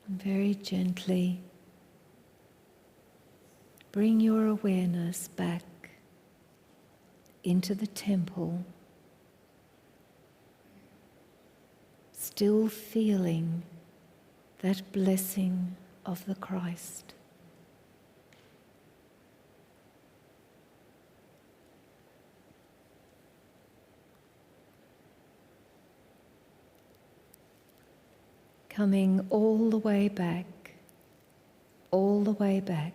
And very gently bring your awareness back into the temple, still feeling that blessing of the Christ. Coming all the way back, all the way back.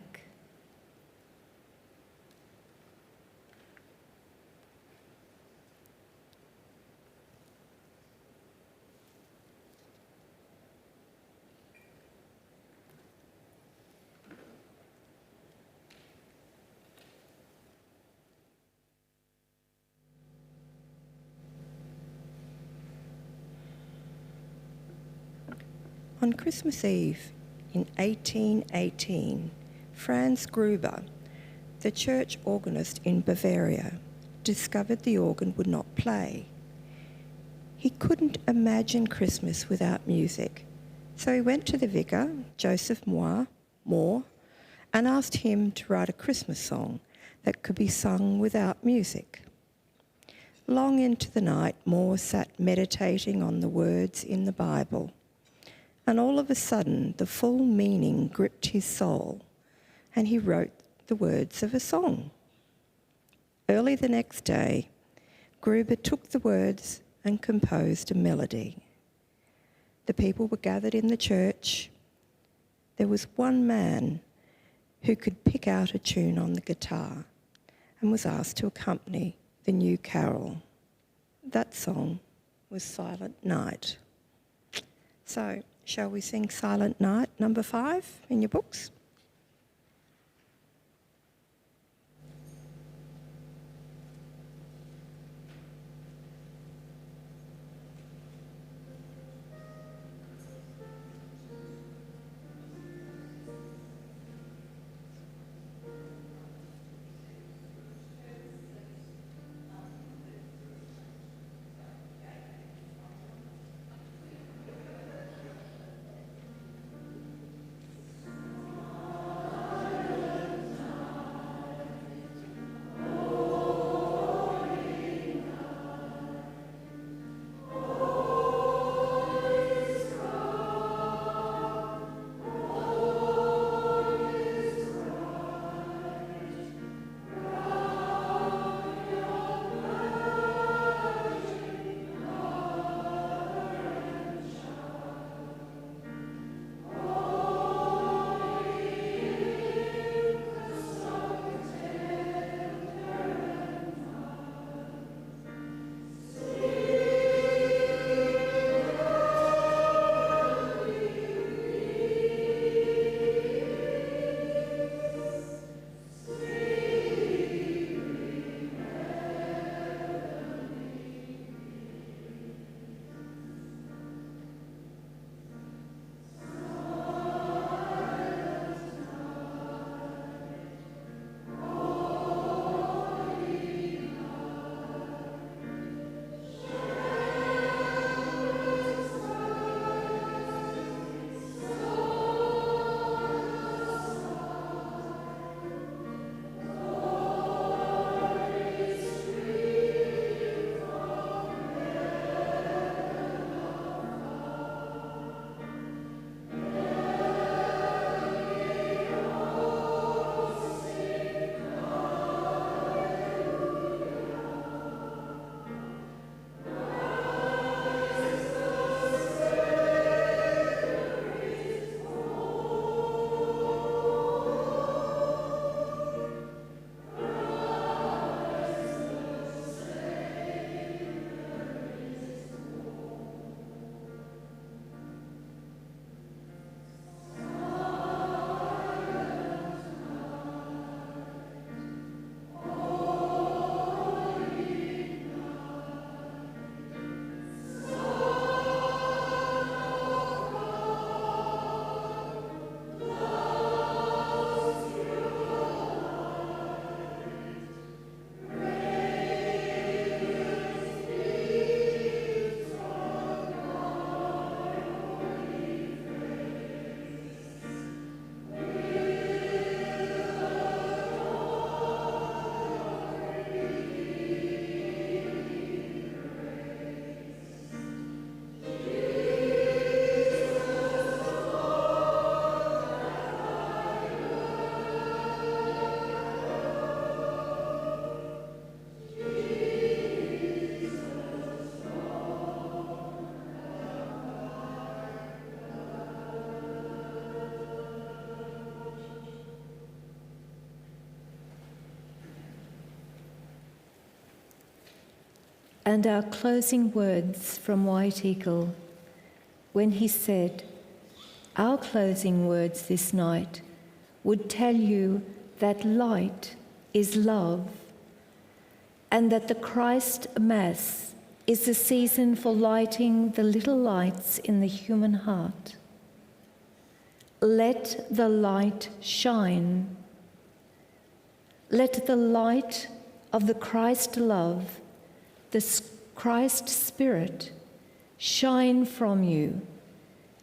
On Christmas Eve, in 1818, Franz Gruber, the church organist in Bavaria, discovered the organ would not play. He couldn't imagine Christmas without music, so he went to the vicar, Joseph Moore, and asked him to write a Christmas song that could be sung without music. Long into the night, Moore sat meditating on the words in the Bible, and all of a sudden the full meaning gripped his soul, and he wrote the words of a song. Early the next day, Gruber took the words and composed a melody. The people were gathered in the church. There was one man who could pick out a tune on the guitar and was asked to accompany the new carol. That song was Silent Night. So, shall we sing Silent Night, number 5 in your books? And our closing words from White Eagle, when he said, our closing words this night would tell you that light is love, and that the Christ Mass is the season for lighting the little lights in the human heart. let the light shine. Let the light of the Christ love, the Christ Spirit, shine from you,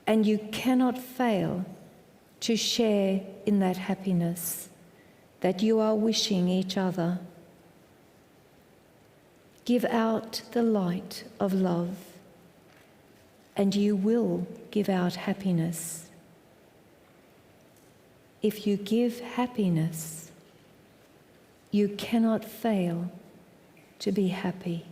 and you cannot fail to share in that happiness that you are wishing each other. Give out the light of love, and you will give out happiness. If you give happiness, you cannot fail to be happy.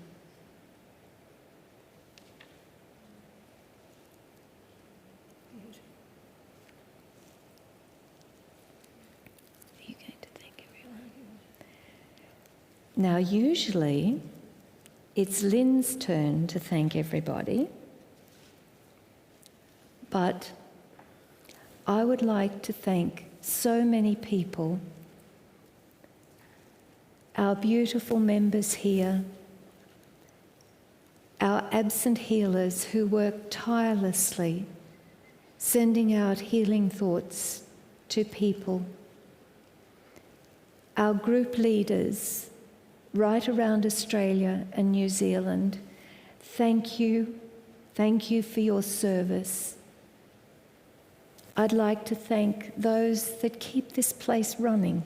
Are you going to thank everyone? Now, usually, it's Lynn's turn to thank everybody, but I would like to thank so many people, our beautiful members here, our absent healers who work tirelessly, sending out healing thoughts to people, our group leaders right around Australia and New Zealand. Thank you for your service. I'd like to thank those that keep this place running.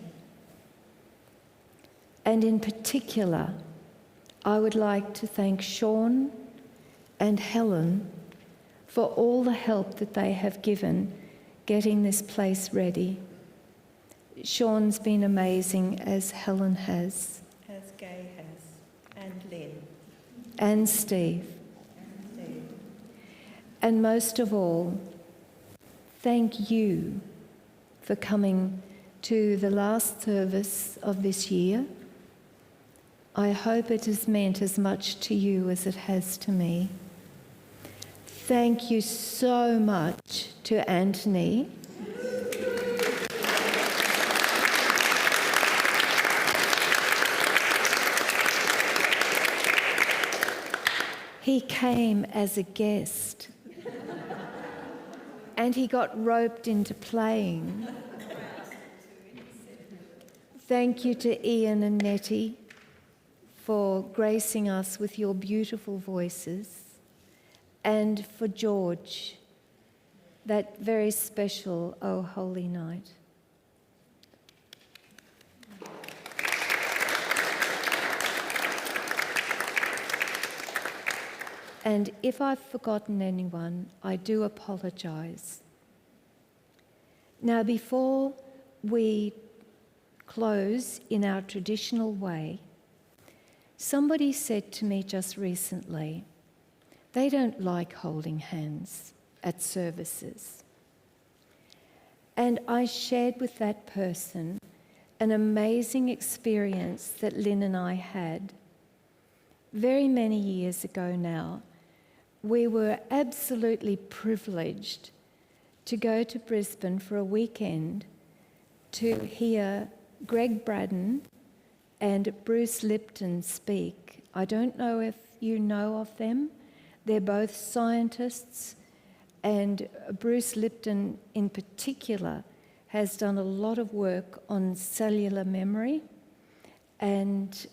And in particular, I would like to thank Sean and Helen for all the help that they have given getting this place ready. Sean's been amazing, as Helen has. As Gay has, and Lynn. And Steve. And most of all, thank you for coming to the last service of this year. I hope it has meant as much to you as it has to me. Thank you so much to Anthony. He came as a guest and he got roped into playing. Thank you to Ian and Nettie for gracing us with your beautiful voices, and for George, that very special Oh Holy Night. And if I've forgotten anyone, I do apologise. Now, before we close in our traditional way, somebody said to me just recently, they don't like holding hands at services. And I shared with that person an amazing experience that Lynn and I had very many years ago now. We were absolutely privileged to go to Brisbane for a weekend to hear Greg Braddon and Bruce Lipton speak. I don't know if you know of them. They're both scientists, and Bruce Lipton in particular has done a lot of work on cellular memory and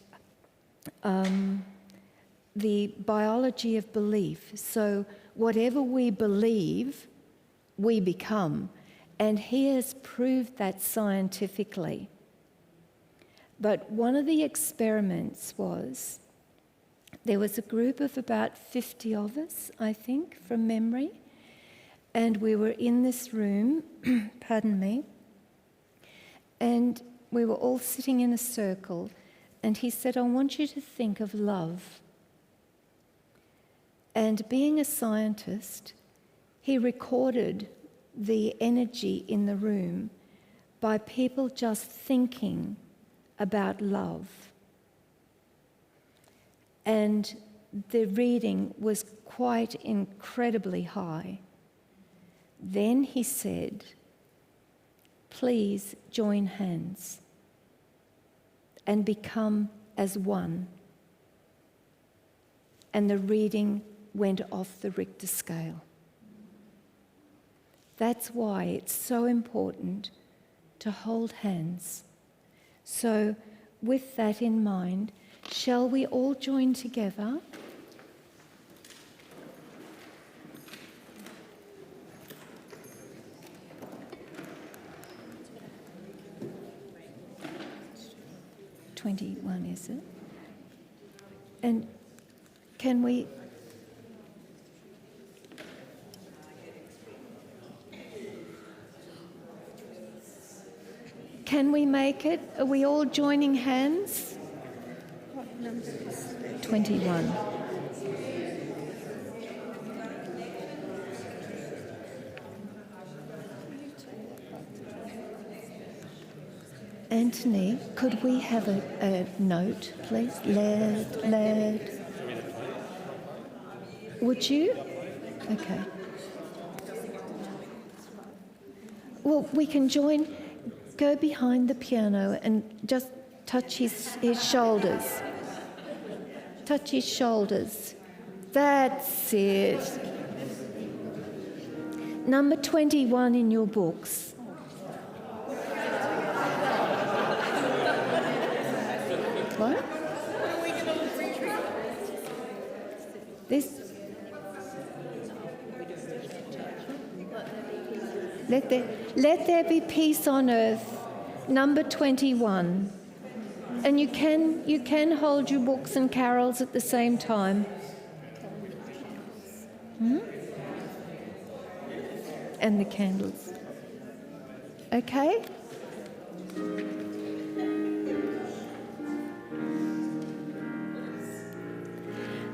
the biology of belief. So whatever we believe, we become. And he has proved that scientifically. But one of the experiments was, there was a group of about 50 of us, I think, from memory, and we were in this room, pardon me, and we were all sitting in a circle, and he said, I want you to think of love. And being a scientist, he recorded the energy in the room by people just thinking about love. And the reading was quite incredibly high. Then he said, please join hands and become as one. And the reading went off the Richter scale. That's why it's so important to hold hands. So, with that in mind, shall we all join together? $21, is it? And can we... Can we make it? Are we all joining hands? What number is that? 21. Anthony, could we have a note, please? Led. Would you? Okay. Well, we can join. Go behind the piano and just touch his shoulders. Touch his shoulders. That's it. Number 21 in your books. What? This. Let there be peace on earth. Number 21. And you can hold your books and carols at the same time. And the candles. Okay?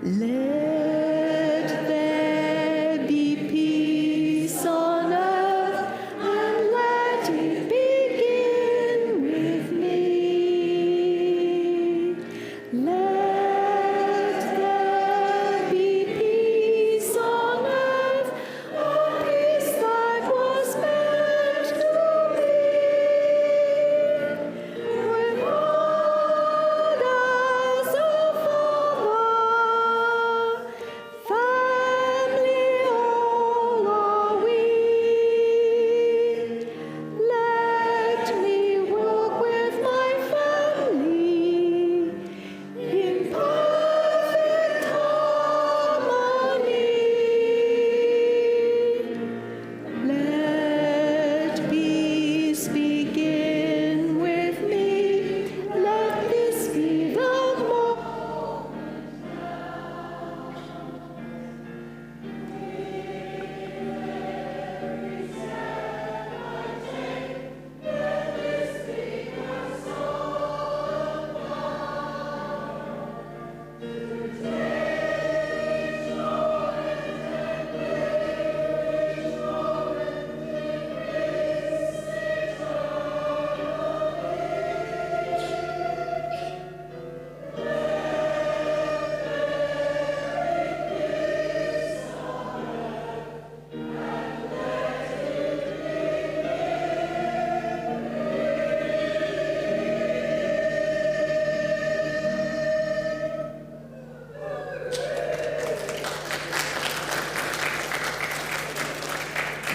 Let there be peace on earth, and let it begin with me. Let there be peace on earth, a peace that was meant to be. With God as a Father, family all are we. Let me walk with my family in perfect harmony. Let peace begin with me. Let this be the moment.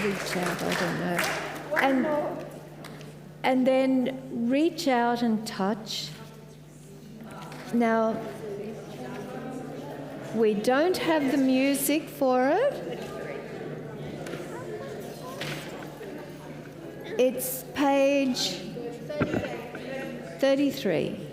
Reach out, I don't know. And then reach out and touch. Now, we don't have the music for it. It's page 33.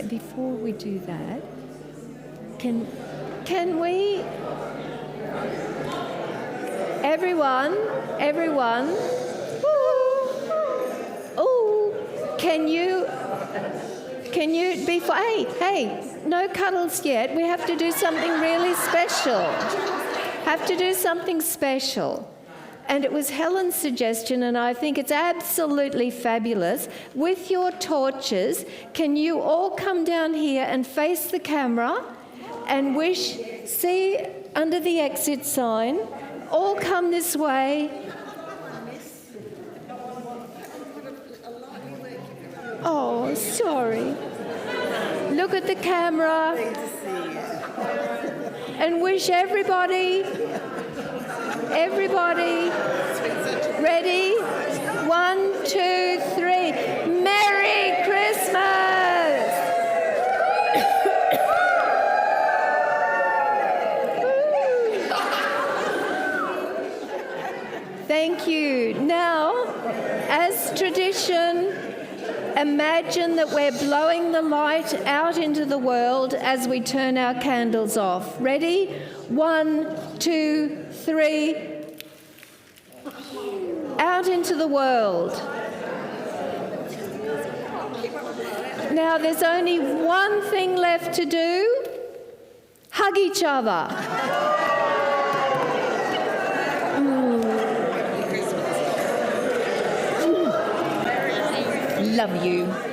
before we do that, can we, everyone, can you hey, no cuddles yet. We have to do something really special. And it was Helen's suggestion, and I think it's absolutely fabulous. With your torches, can you all come down here and face the camera and wish, see under the exit sign, all come this way. Oh, sorry. Look at the camera and wish everybody, ready? 1, 2, 3. Merry Christmas! Thank you. Now, as tradition, imagine that we're blowing the light out into the world as we turn our candles off. Ready? 1, 2, 3. Out into the world. Now, there's only one thing left to do. Hug each other. Love you.